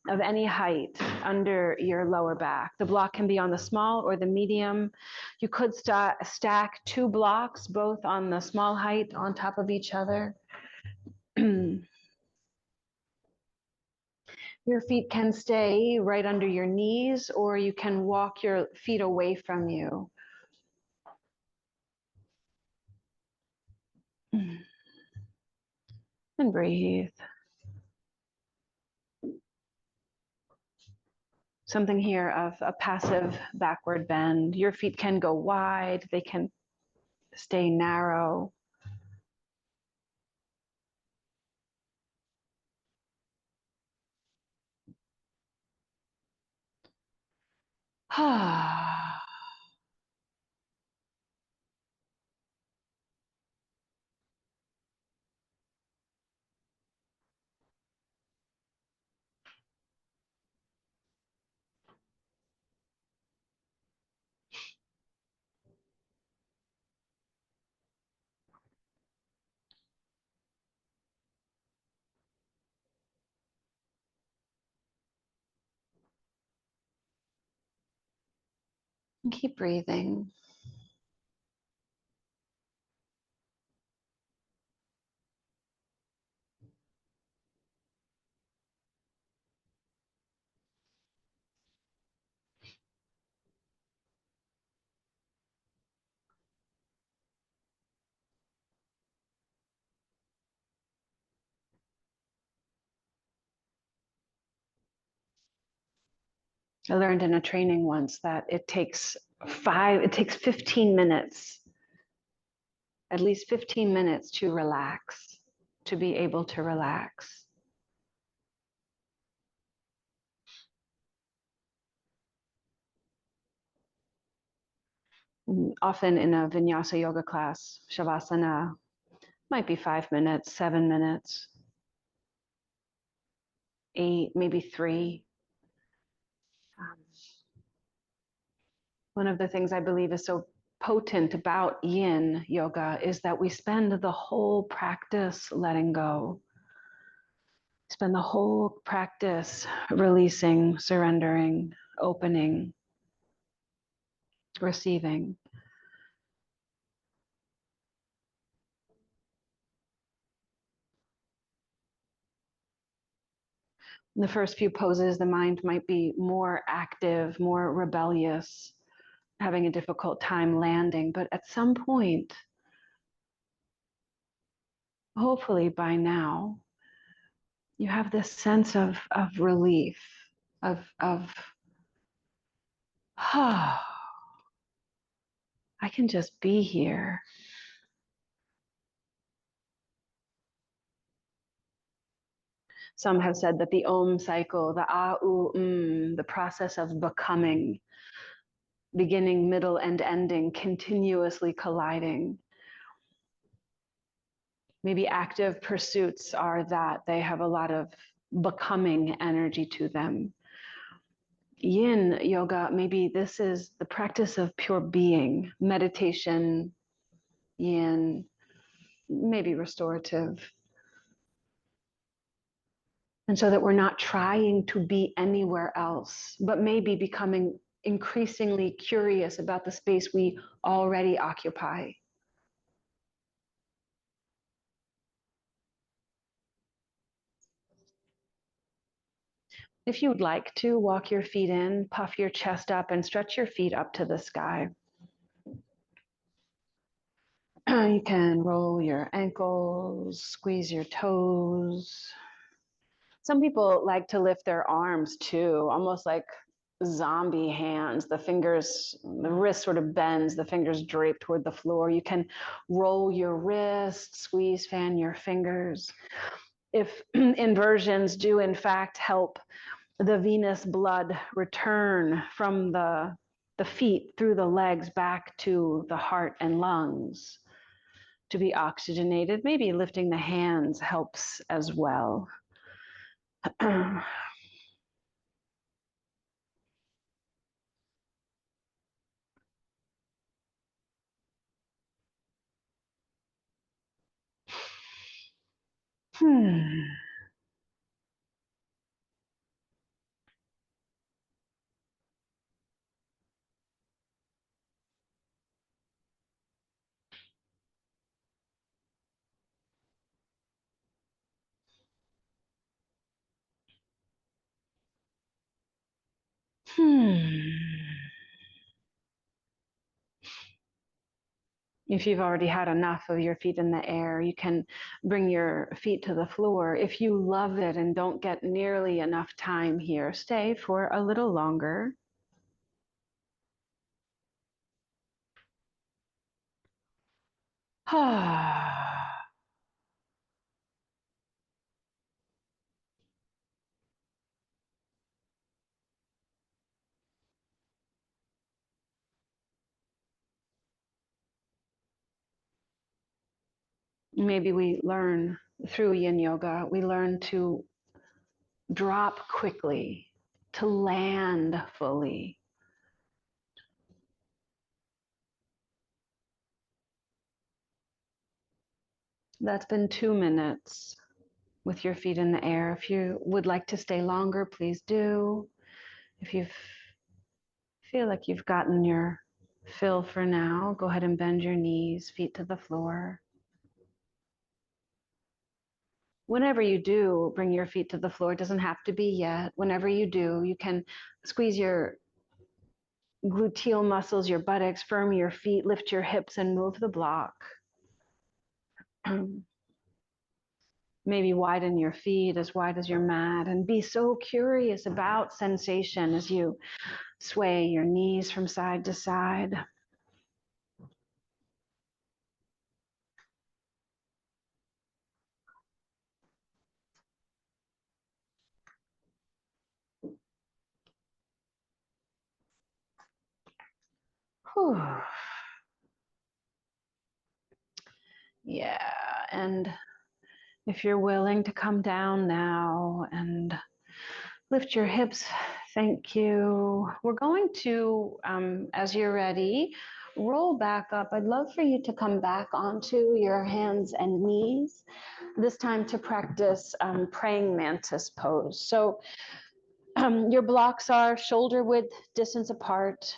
of any height under your lower back. The block can be on the small or the medium. You could stack 2 blocks, both on the small height on top of each other. Your feet can stay right under your knees, or you can walk your feet away from you. And breathe. Something here of a passive backward bend. Your feet can go wide, they can stay narrow. Keep breathing. I learned in a training once that it takes 15 minutes, at least 15 minutes to relax, to be able to relax. Often in a vinyasa yoga class, shavasana, might be 5 minutes, 7 minutes, 8, maybe 3. One of the things I believe is so potent about yin yoga is that we spend the whole practice letting go. Spend the whole practice releasing, surrendering, opening, receiving. In the first few poses, the mind might be more active, more rebellious, having a difficult time landing. But at some point, hopefully by now, you have this sense of relief, of I can just be here. Some have said that the Om cycle, the the process of becoming, beginning, middle, and ending, continuously colliding. Maybe active pursuits are that they have a lot of becoming energy to them. Yin yoga, maybe this is the practice of pure being, meditation, yin, maybe restorative. And so that we're not trying to be anywhere else, but maybe becoming increasingly curious about the space we already occupy. If you'd like to, walk your feet in, puff your chest up, and stretch your feet up to the sky. You can roll your ankles, squeeze your toes. Some people like to lift their arms too, almost like zombie hands. The fingers, the wrist sort of bends, the fingers drape toward the floor. You can roll your wrists, squeeze, fan your fingers. If inversions do in fact help the venous blood return from the feet through the legs back to the heart and lungs to be oxygenated. Maybe lifting the hands helps as well. If you've already had enough of your feet in the air, you can bring your feet to the floor. If you love it and don't get nearly enough time here, stay for a little longer. Maybe we learn through yin yoga, we learn to drop quickly, to land fully. That's been 2 minutes with your feet in the air. If you would like to stay longer, please do. If you feel like you've gotten your fill for now, go ahead and bend your knees, feet to the floor. Whenever you do bring your feet to the floor, it doesn't have to be yet. Whenever you do, you can squeeze your gluteal muscles, your buttocks, firm your feet, lift your hips, and move the block. Maybe widen your feet as wide as your mat, and be so curious about sensation as you sway your knees from side to side. Whew. Yeah, and if you're willing to come down now and lift your hips, thank you. We're going to, as you're ready, roll back up. I'd love for you to come back onto your hands and knees, this time to practice praying mantis pose. So your blocks are shoulder width distance apart.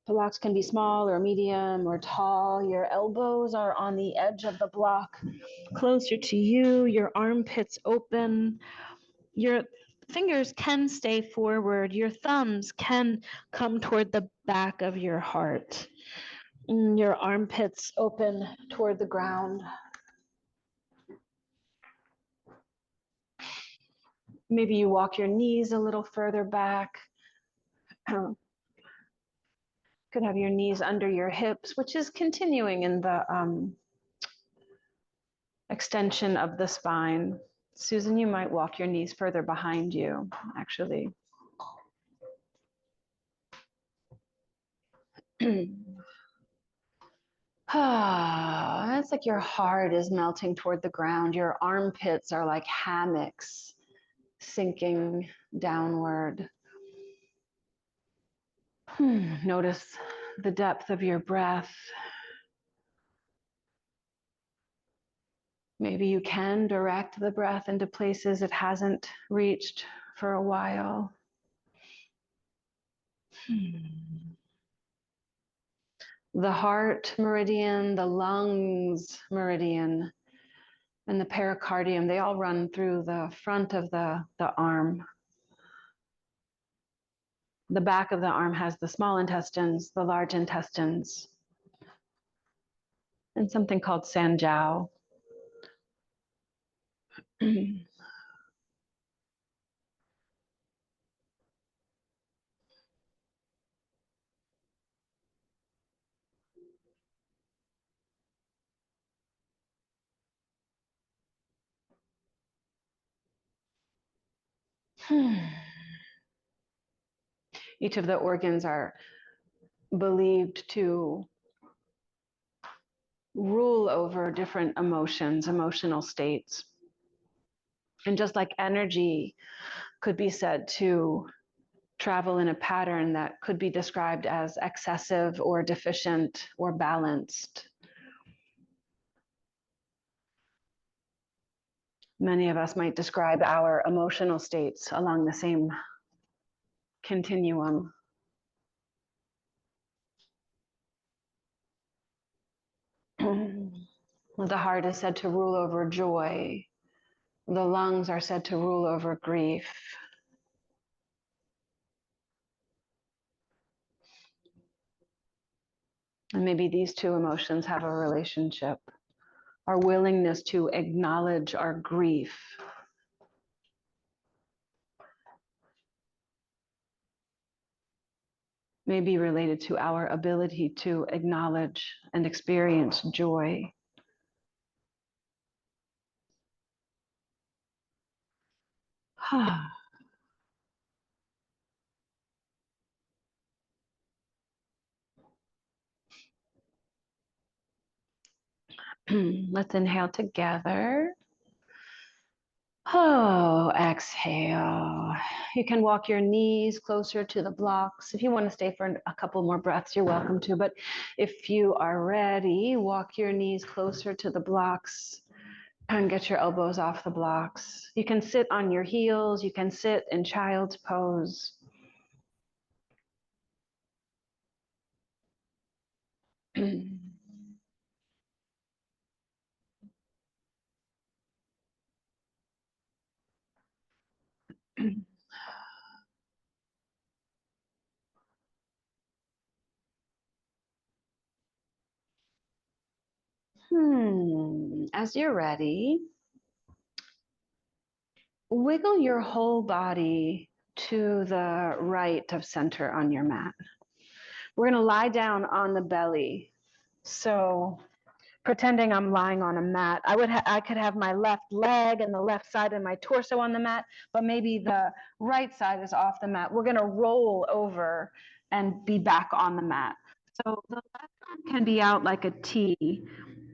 The blocks can be small or medium or tall. Your elbows are on the edge of the block, closer to you, your armpits open. Your fingers can stay forward. Your thumbs can come toward the back of your heart. Your armpits open toward the ground. Maybe you walk your knees a little further back. Could have your knees under your hips, which is continuing in the extension of the spine. Susan, you might walk your knees further behind you, actually. It's like your heart is melting toward the ground. Your armpits are like hammocks sinking downward. Notice the depth of your breath. Maybe you can direct the breath into places it hasn't reached for a while. The heart meridian, the lungs meridian, and the pericardium, they all run through the front of the arm. The back of the arm has the small intestines, the large intestines, and something called Sanjiao. Each of the organs are believed to rule over different emotions, emotional states. And just like energy could be said to travel in a pattern that could be described as excessive or deficient or balanced, many of us might describe our emotional states along the same continuum. The heart is said to rule over joy. The lungs are said to rule over grief. And maybe these two emotions have a relationship. Our willingness to acknowledge our grief may be related to our ability to acknowledge and experience joy. Let's inhale together. Oh, exhale. You can walk your knees closer to the blocks. If you want to stay for a couple more breaths, you're welcome to. But if you are ready, walk your knees closer to the blocks and get your elbows off the blocks. You can sit on your heels. You can sit in child's pose. As you're ready, wiggle your whole body to the right of center on your mat. We're going to lie down on the belly. So pretending I'm lying on a mat, I could have my left leg and the left side and my torso on the mat, but maybe the right side is off the mat. We're going to roll over and be back on the mat. So the left arm can be out like a T,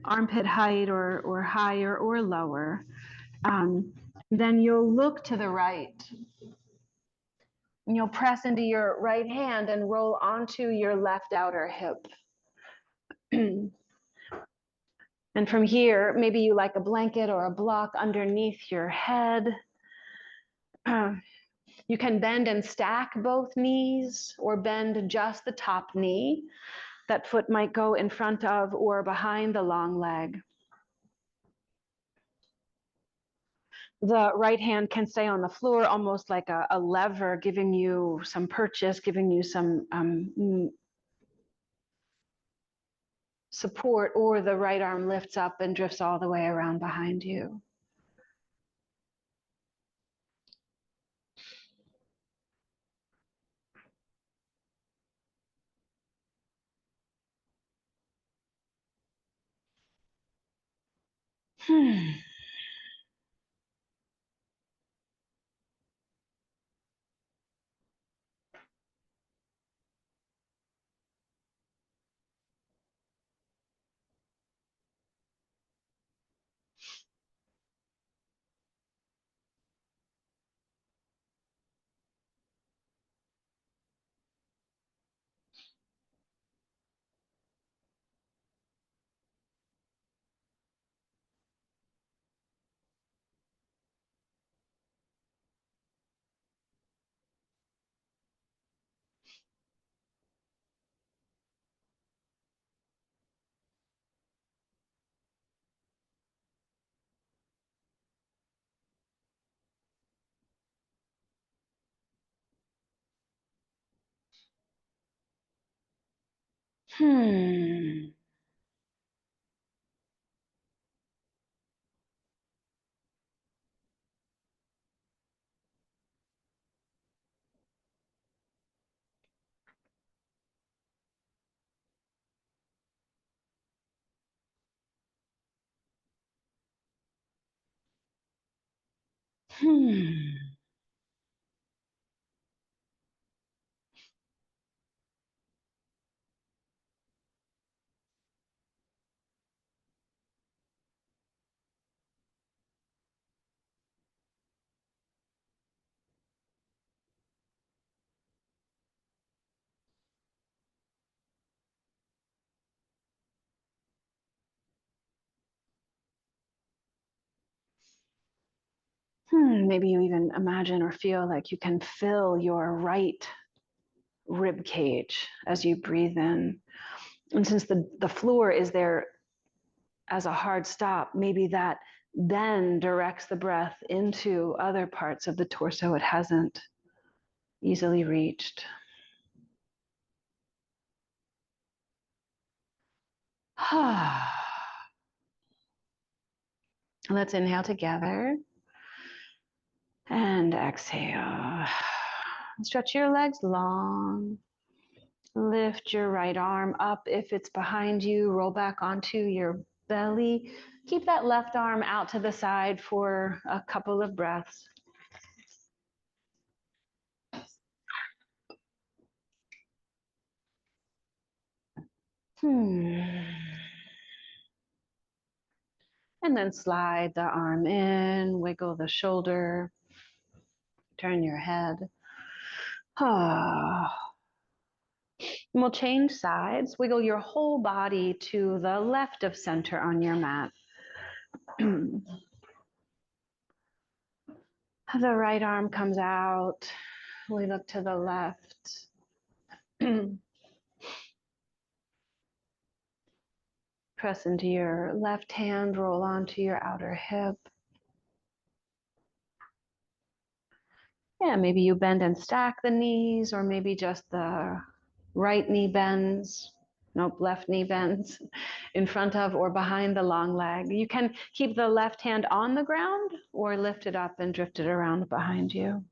armpit height or higher or lower. Then you'll look to the right. And you'll press into your right hand and roll onto your left outer hip. And from here, maybe you like a blanket or a block underneath your head. You can bend and stack both knees or bend just the top knee. That foot might go in front of or behind the long leg. The right hand can stay on the floor, almost like a lever, giving you some purchase, giving you some support, or the right arm lifts up and drifts all the way around behind you. Hmm. Hmm. Maybe you even imagine or feel like you can fill your right rib cage as you breathe in. And since the floor is there as a hard stop, maybe that then directs the breath into other parts of the torso it hasn't easily reached. Let's inhale together and exhale. Stretch your legs long. Lift your right arm up if it's behind you. Roll back onto your belly. Keep that left arm out to the side for a couple of breaths. And then slide the arm in, wiggle the shoulder, turn your head. And we'll change sides. Wiggle your whole body to the left of center on your mat. The right arm comes out. We look to the left. Press into your left hand, roll onto your outer hip. Yeah, maybe you bend and stack the knees, or maybe just the right knee bends. Nope, left knee bends in front of or behind the long leg. You can keep the left hand on the ground or lift it up and drift it around behind you.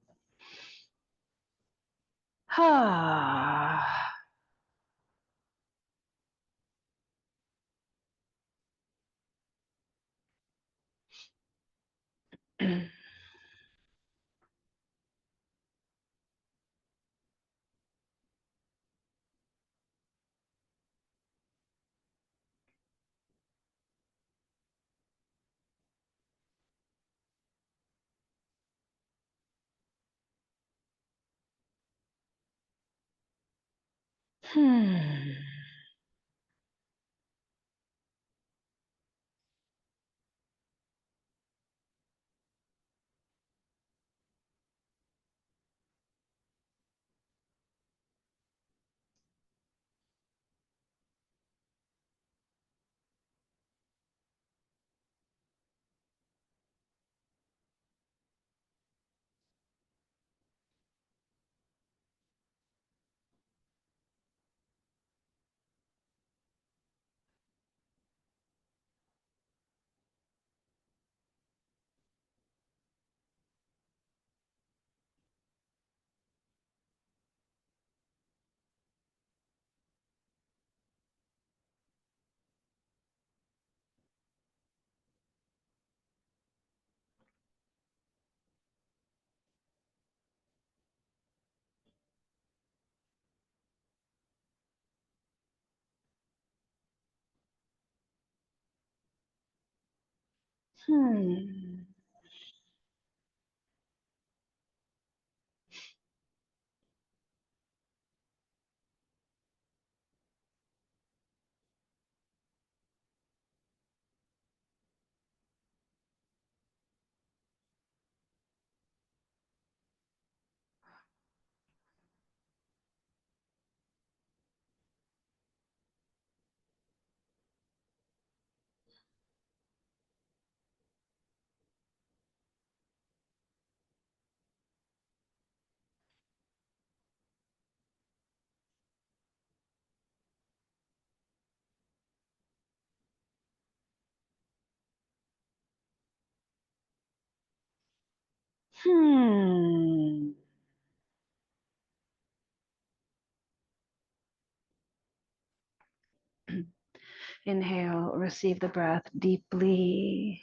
Inhale, receive the breath deeply.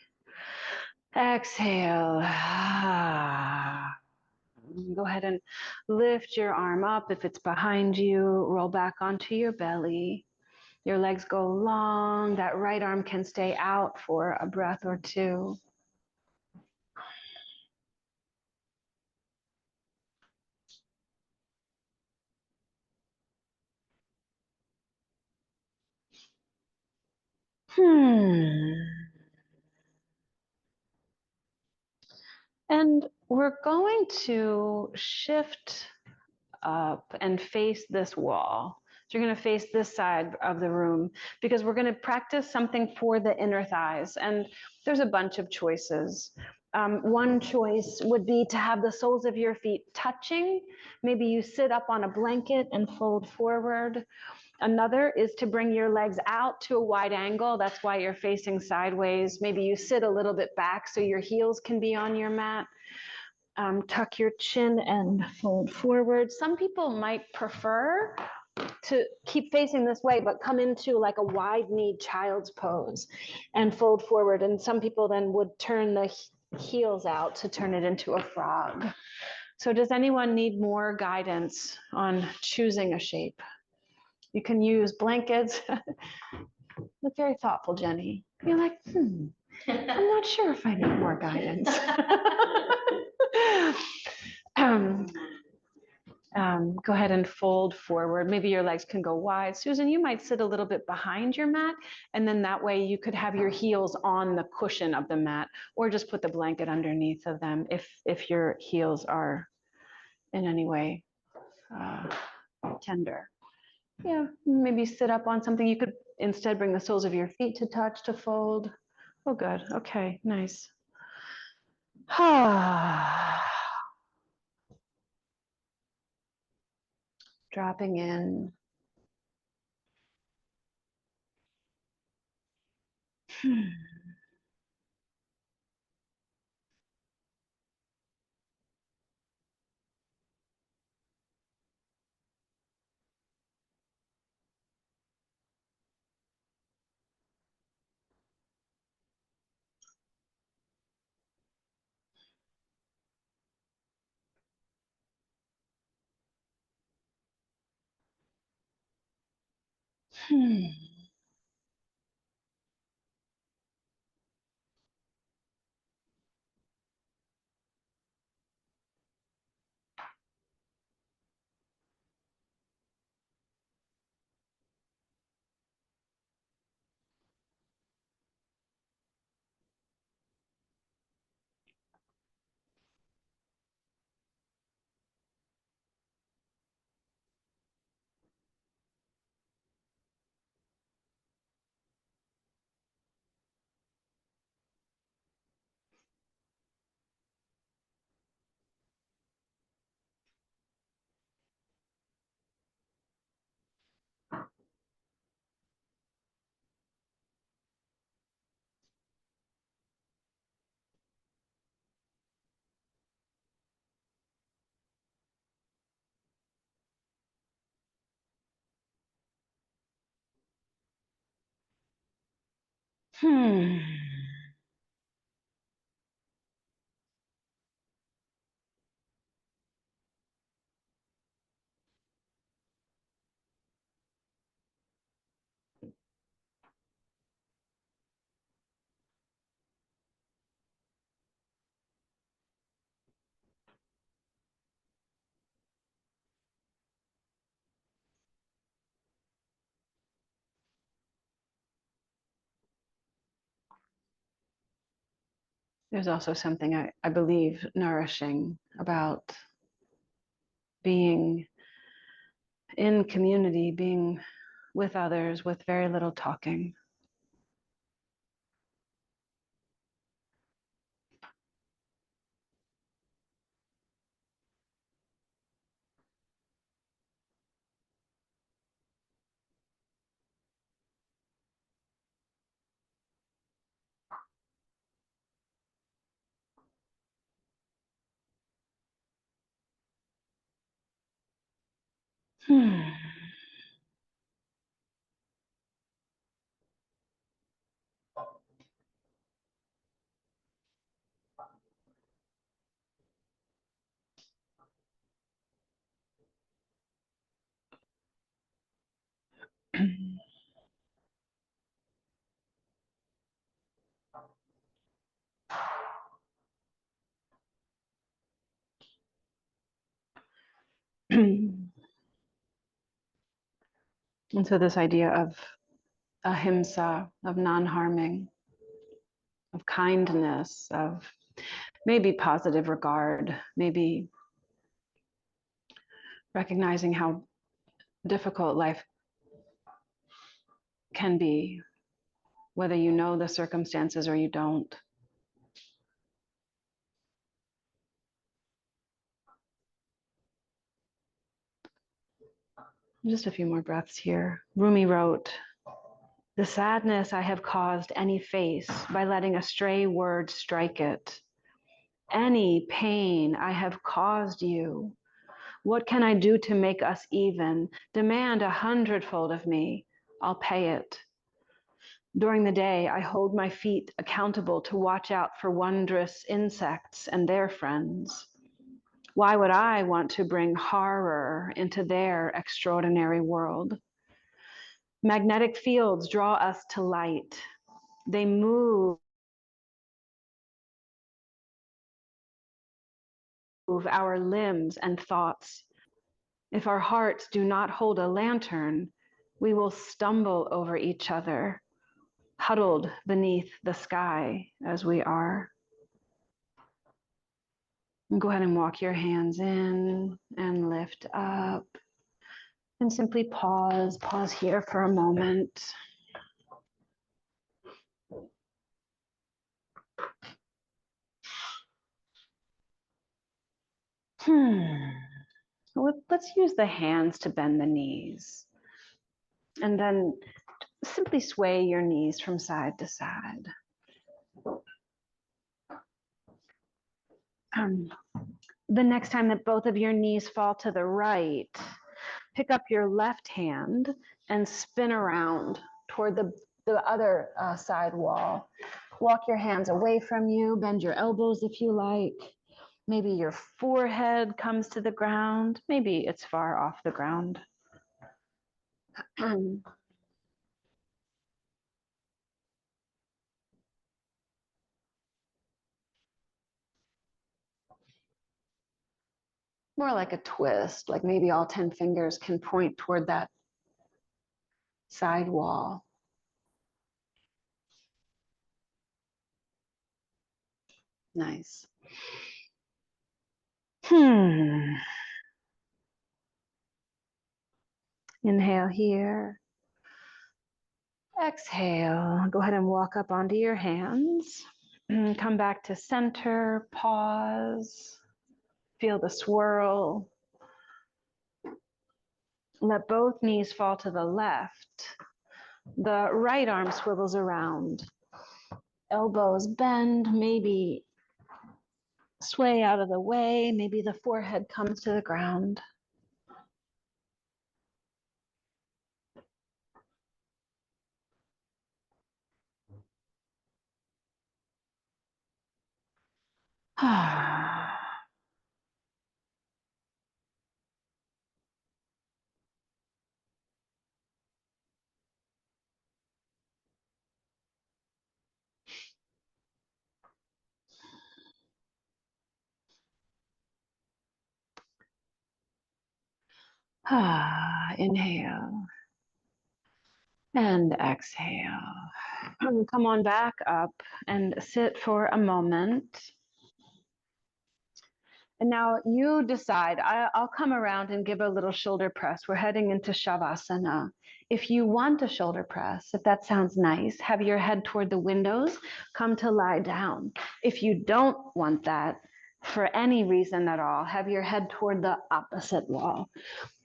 Exhale. Go ahead and lift your arm up if it's behind you. Roll back onto your belly. Your legs go long. That right arm can stay out for a breath or two. And we're going to shift up and face this wall. So you're going to face this side of the room because we're going to practice something for the inner thighs. And there's a bunch of choices. One choice would be to have the soles of your feet touching. Maybe you sit up on a blanket and fold forward. Another is to bring your legs out to a wide angle. That's why you're facing sideways. Maybe you sit a little bit back so your heels can be on your mat. Tuck your chin and fold forward. Some people might prefer to keep facing this way, but come into like a wide-kneed child's pose and fold forward. And some people then would turn the heels out to turn it into a frog. So does anyone need more guidance on choosing a shape? You can use blankets. Look very thoughtful, Jenny. You're like, I'm not sure if I need more guidance. Go ahead and fold forward. Maybe your legs can go wide. Susan, you might sit a little bit behind your mat, and then that way you could have your heels on the cushion of the mat, or just put the blanket underneath of them if your heels are in any way tender. Yeah, maybe sit up on something. You could instead bring the soles of your feet to touch, to fold. Oh, good. Okay, nice. Dropping in. There's also something I believe nourishing about being in community, being with others with very little talking. And so this idea of ahimsa, of non-harming, of kindness, of maybe positive regard, maybe recognizing how difficult life can be, whether you know the circumstances or you don't. Just a few more breaths here. Rumi wrote, "The sadness I have caused any face by letting a stray word strike it. Any pain I have caused you. What can I do to make us even? Demand 100-fold of me. I'll pay it. During the day, I hold my feet accountable to watch out for wondrous insects and their friends. Why would I want to bring horror into their extraordinary world? Magnetic fields draw us to light. They move our limbs and thoughts. If our hearts do not hold a lantern, we will stumble over each other, huddled beneath the sky as we are." And go ahead and walk your hands in and lift up. And simply pause here for a moment. Let's use the hands to bend the knees. And then simply sway your knees from side to side. The next time that both of your knees fall to the right, pick up your left hand and spin around toward the other side wall. Walk your hands away from you, bend your elbows if you like. Maybe your forehead comes to the ground. Maybe it's far off the ground. More like a twist, like maybe all 10 fingers can point toward that side wall. Nice. Inhale here. Exhale. Go ahead and walk up onto your hands. Come back to center. Pause. Feel the swirl. Let both knees fall to the left. The right arm swivels around. Elbows bend, maybe sway out of the way. Maybe the forehead comes to the ground. Inhale and exhale. Come on back up and sit for a moment. And now you decide. I'll come around and give a little shoulder press. We're heading into Shavasana. If you want a shoulder press, if that sounds nice, have your head toward the windows, come to lie down. If you don't want that, for any reason at all, have your head toward the opposite wall.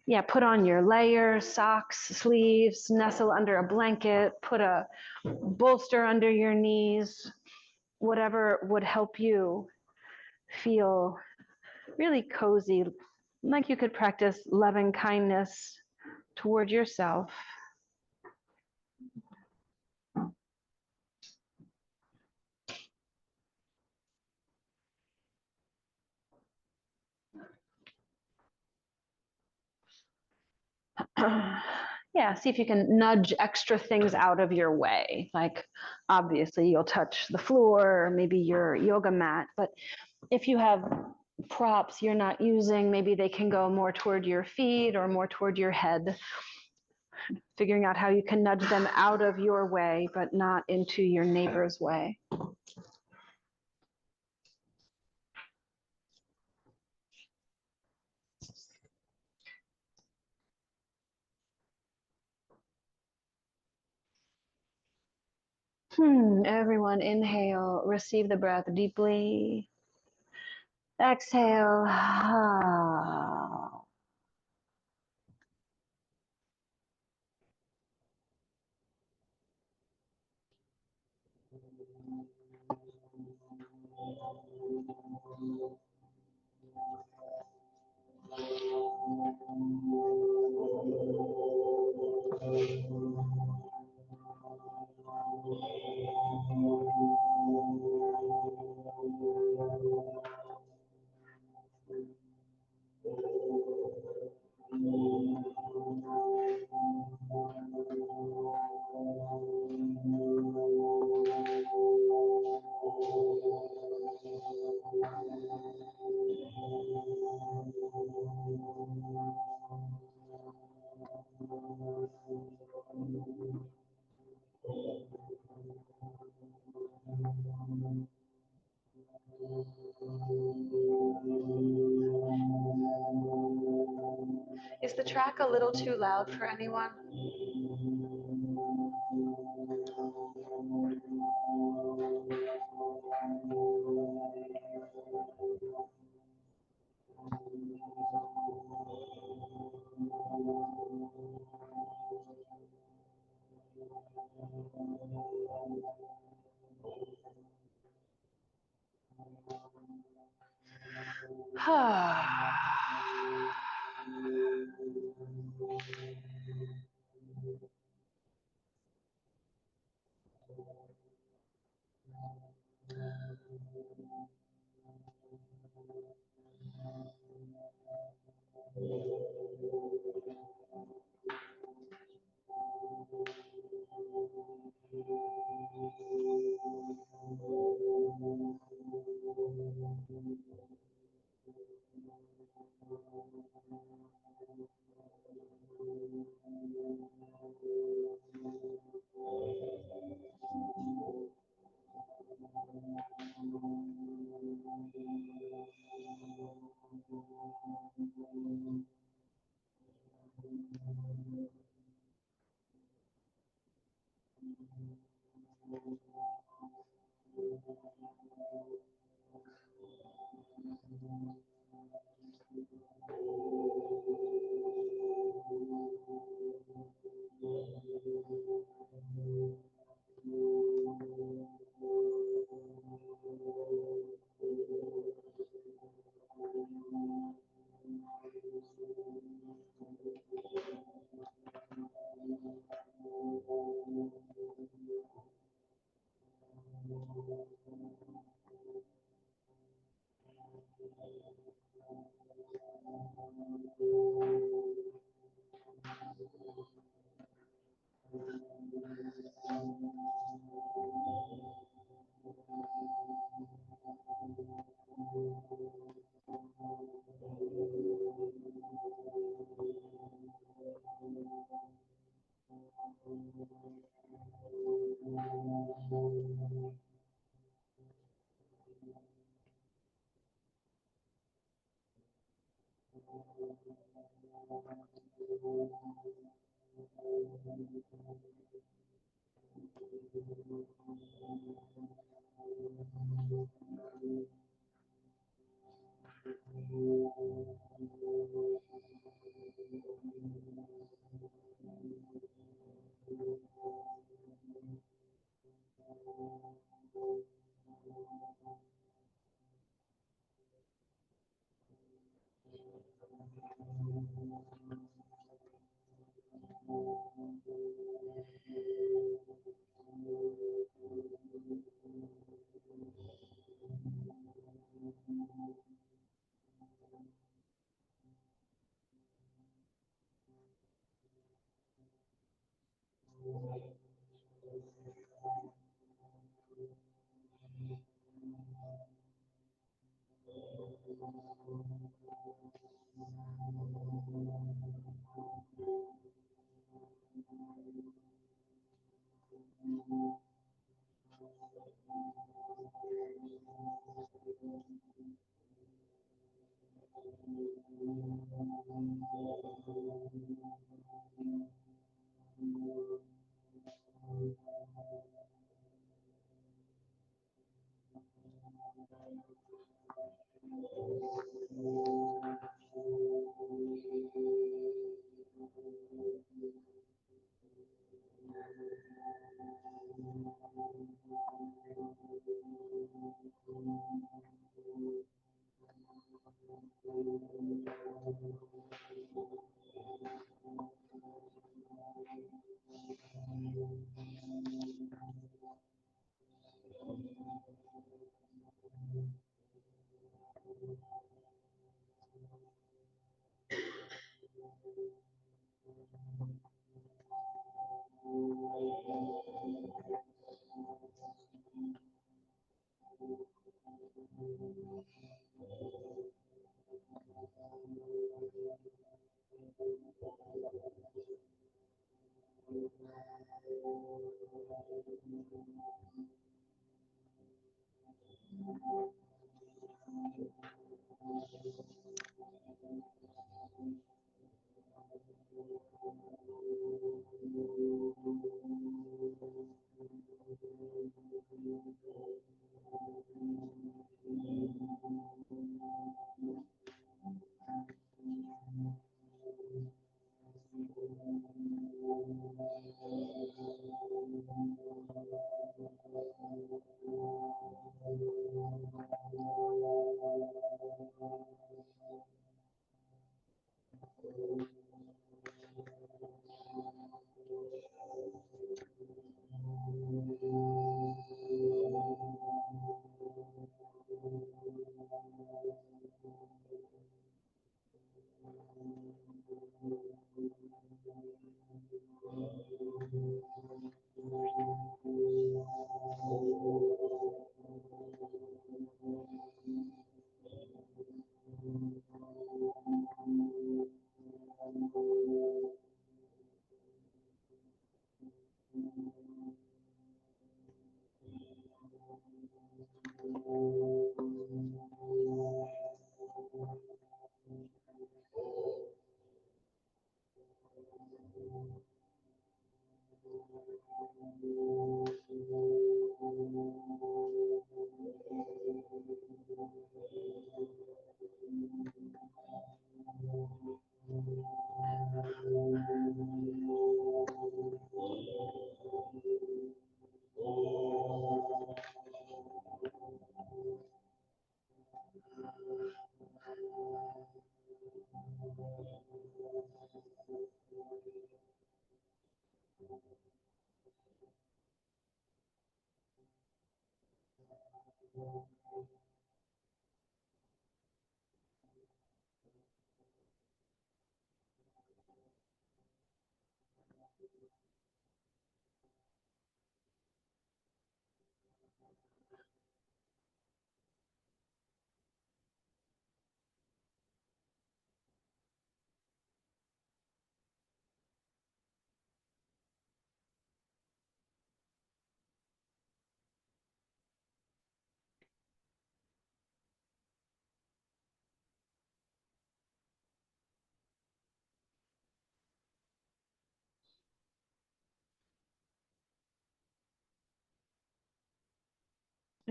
Yeah, put on your layers, socks, sleeves, nestle under a blanket, put a bolster under your knees, whatever would help you feel really cozy, like you could practice loving kindness toward yourself. Yeah, see if you can nudge extra things out of your way. Like obviously you'll touch the floor, or maybe your yoga mat, but if you have props you're not using, maybe they can go more toward your feet or more toward your head. Figuring out how you can nudge them out of your way, but not into your neighbor's way. Everyone inhale, receive the breath deeply. Exhale. Is the track a little too loud for anyone?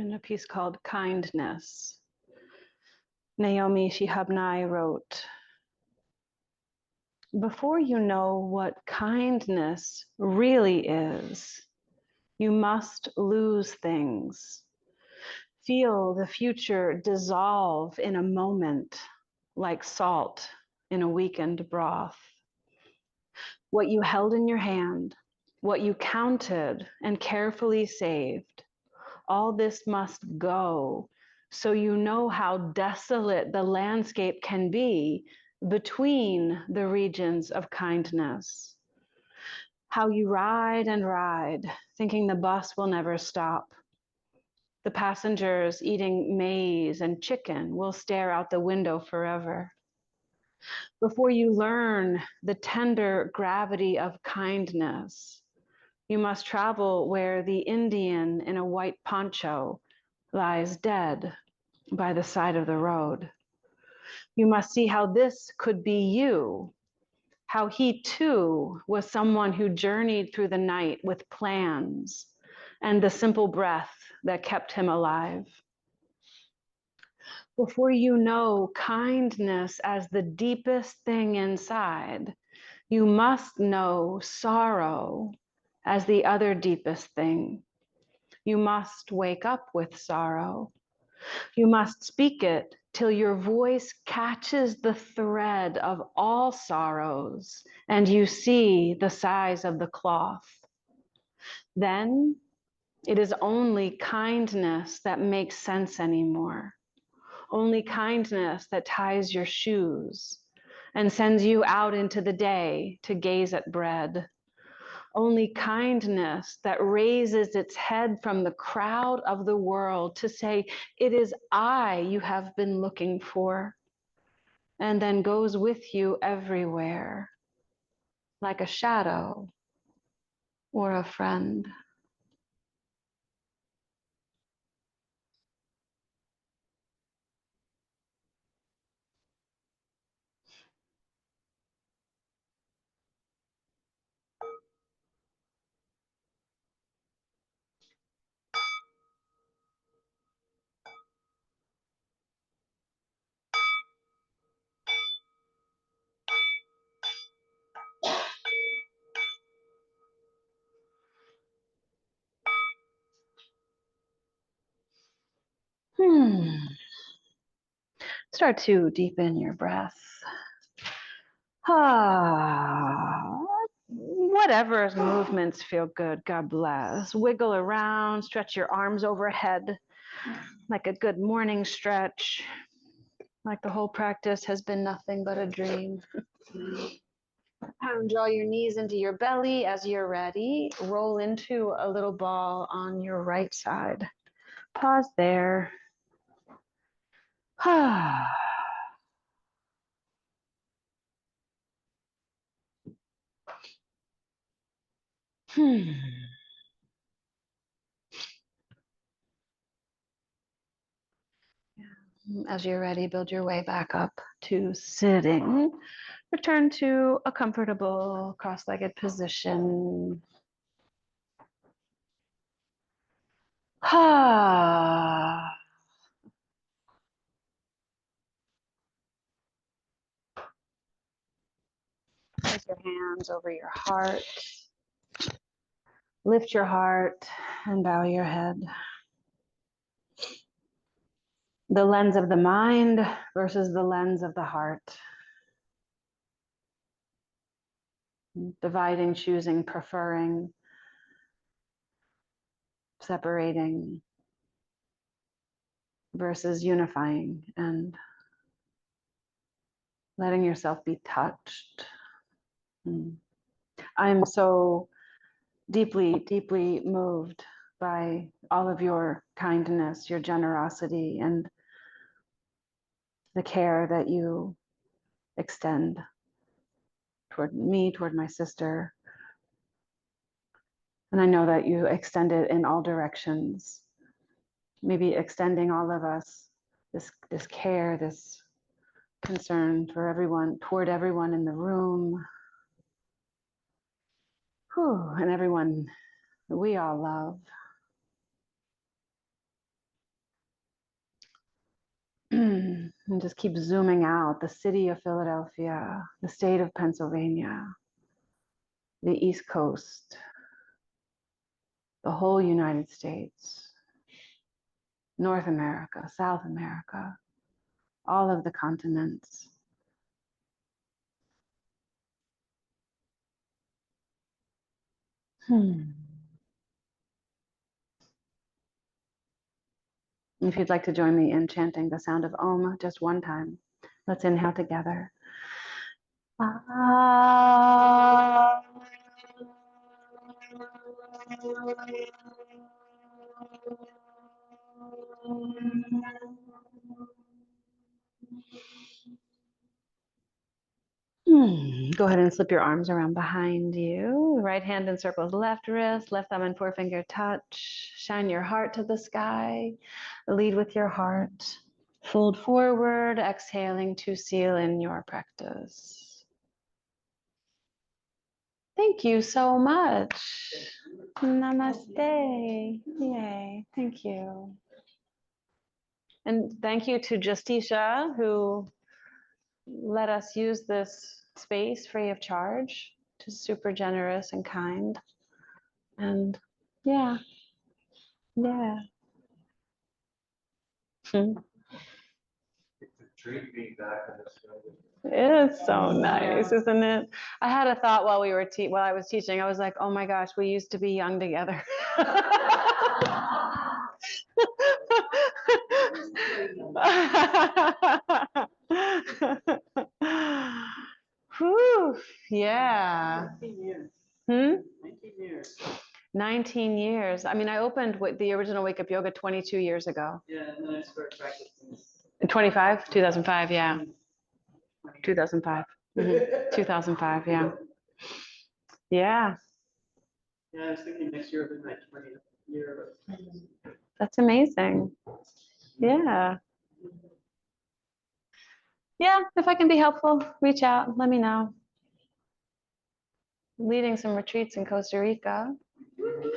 In a piece called Kindness, Naomi Shihab Nye wrote, "Before you know what kindness really is, you must lose things. Feel the future dissolve in a moment like salt in a weakened broth. What you held in your hand, what you counted and carefully saved, all this must go so you know how desolate the landscape can be between the regions of kindness. How you ride and ride, thinking the bus will never stop. The passengers eating maize and chicken will stare out the window forever. Before you learn the tender gravity of kindness, you must travel where the Indian in a white poncho lies dead by the side of the road. You must see how this could be you, how he too was someone who journeyed through the night with plans and the simple breath that kept him alive. Before you know kindness as the deepest thing inside, you must know sorrow as the other deepest thing. You must wake up with sorrow. You must speak it till your voice catches the thread of all sorrows and you see the size of the cloth. Then it is only kindness that makes sense anymore. Only kindness that ties your shoes and sends you out into the day to gaze at bread. Only kindness that raises its head from the crowd of the world to say, it is I you have been looking for, and then goes with you everywhere, like a shadow or a friend. Start to deepen your breath. Whatever movements feel good, God bless. Wiggle around, stretch your arms overhead like a good morning stretch, like the whole practice has been nothing but a dream. Draw your knees into your belly as you're ready. Roll into a little ball on your right side. Pause there. As you're ready, build your way back up to sitting. Return to a comfortable cross-legged position. Place your hands over your heart. Lift your heart and bow your head. The lens of the mind versus the lens of the heart. Dividing, choosing, preferring, separating versus unifying and letting yourself be touched. I'm so deeply, deeply moved by all of your kindness, your generosity, and the care that you extend toward me, toward my sister. And I know that you extend it in all directions, maybe extending all of us this care, this concern for everyone, toward everyone in the room, and everyone that we all love. And just keep zooming out, the city of Philadelphia, the state of Pennsylvania, the East Coast, the whole United States, North America, South America, all of the continents. If you'd like to join me in chanting the sound of Om just one time, let's inhale together. Ah. Go ahead and slip your arms around behind you. Right hand encircles left wrist, left thumb and forefinger touch. Shine your heart to the sky. Lead with your heart. Fold forward, exhaling to seal in your practice. Thank you so much. Namaste. Yay. Thank you. And thank you to Justisha, who let us use this space free of charge. Just super generous and kind. And yeah, yeah. It's a treat being back in this building. It is so nice, isn't it? I had a thought while while I was teaching. I was like, oh my gosh, we used to be young together. Whew, yeah. 19 years. 19 years. 19 years. I mean, I opened with the original Wake Up Yoga 22 years ago. Yeah, and then I started practicing. 25? 2005, yeah. 2005. 2005, yeah. Yeah. Yeah, I was thinking next year will be my 20th year. That's amazing. Yeah. Yeah, if I can be helpful, reach out, let me know. Leading some retreats in Costa Rica.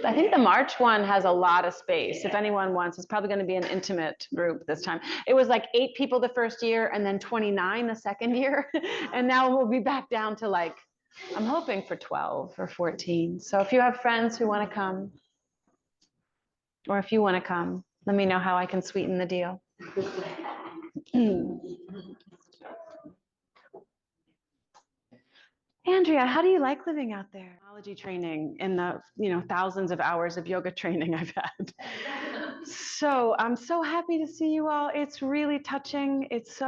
I think the March one has a lot of space. If anyone wants, it's probably going to be an intimate group this time. It was like 8 people the first year and then 29 the second year. And now we'll be back down to like, I'm hoping for 12 or 14. So if you have friends who want to come, or if you want to come, let me know how I can sweeten the deal. Andrea, how do you like living out there? Technology training in the thousands of hours of yoga training I've had. So I'm so happy to see you all. It's really touching. It's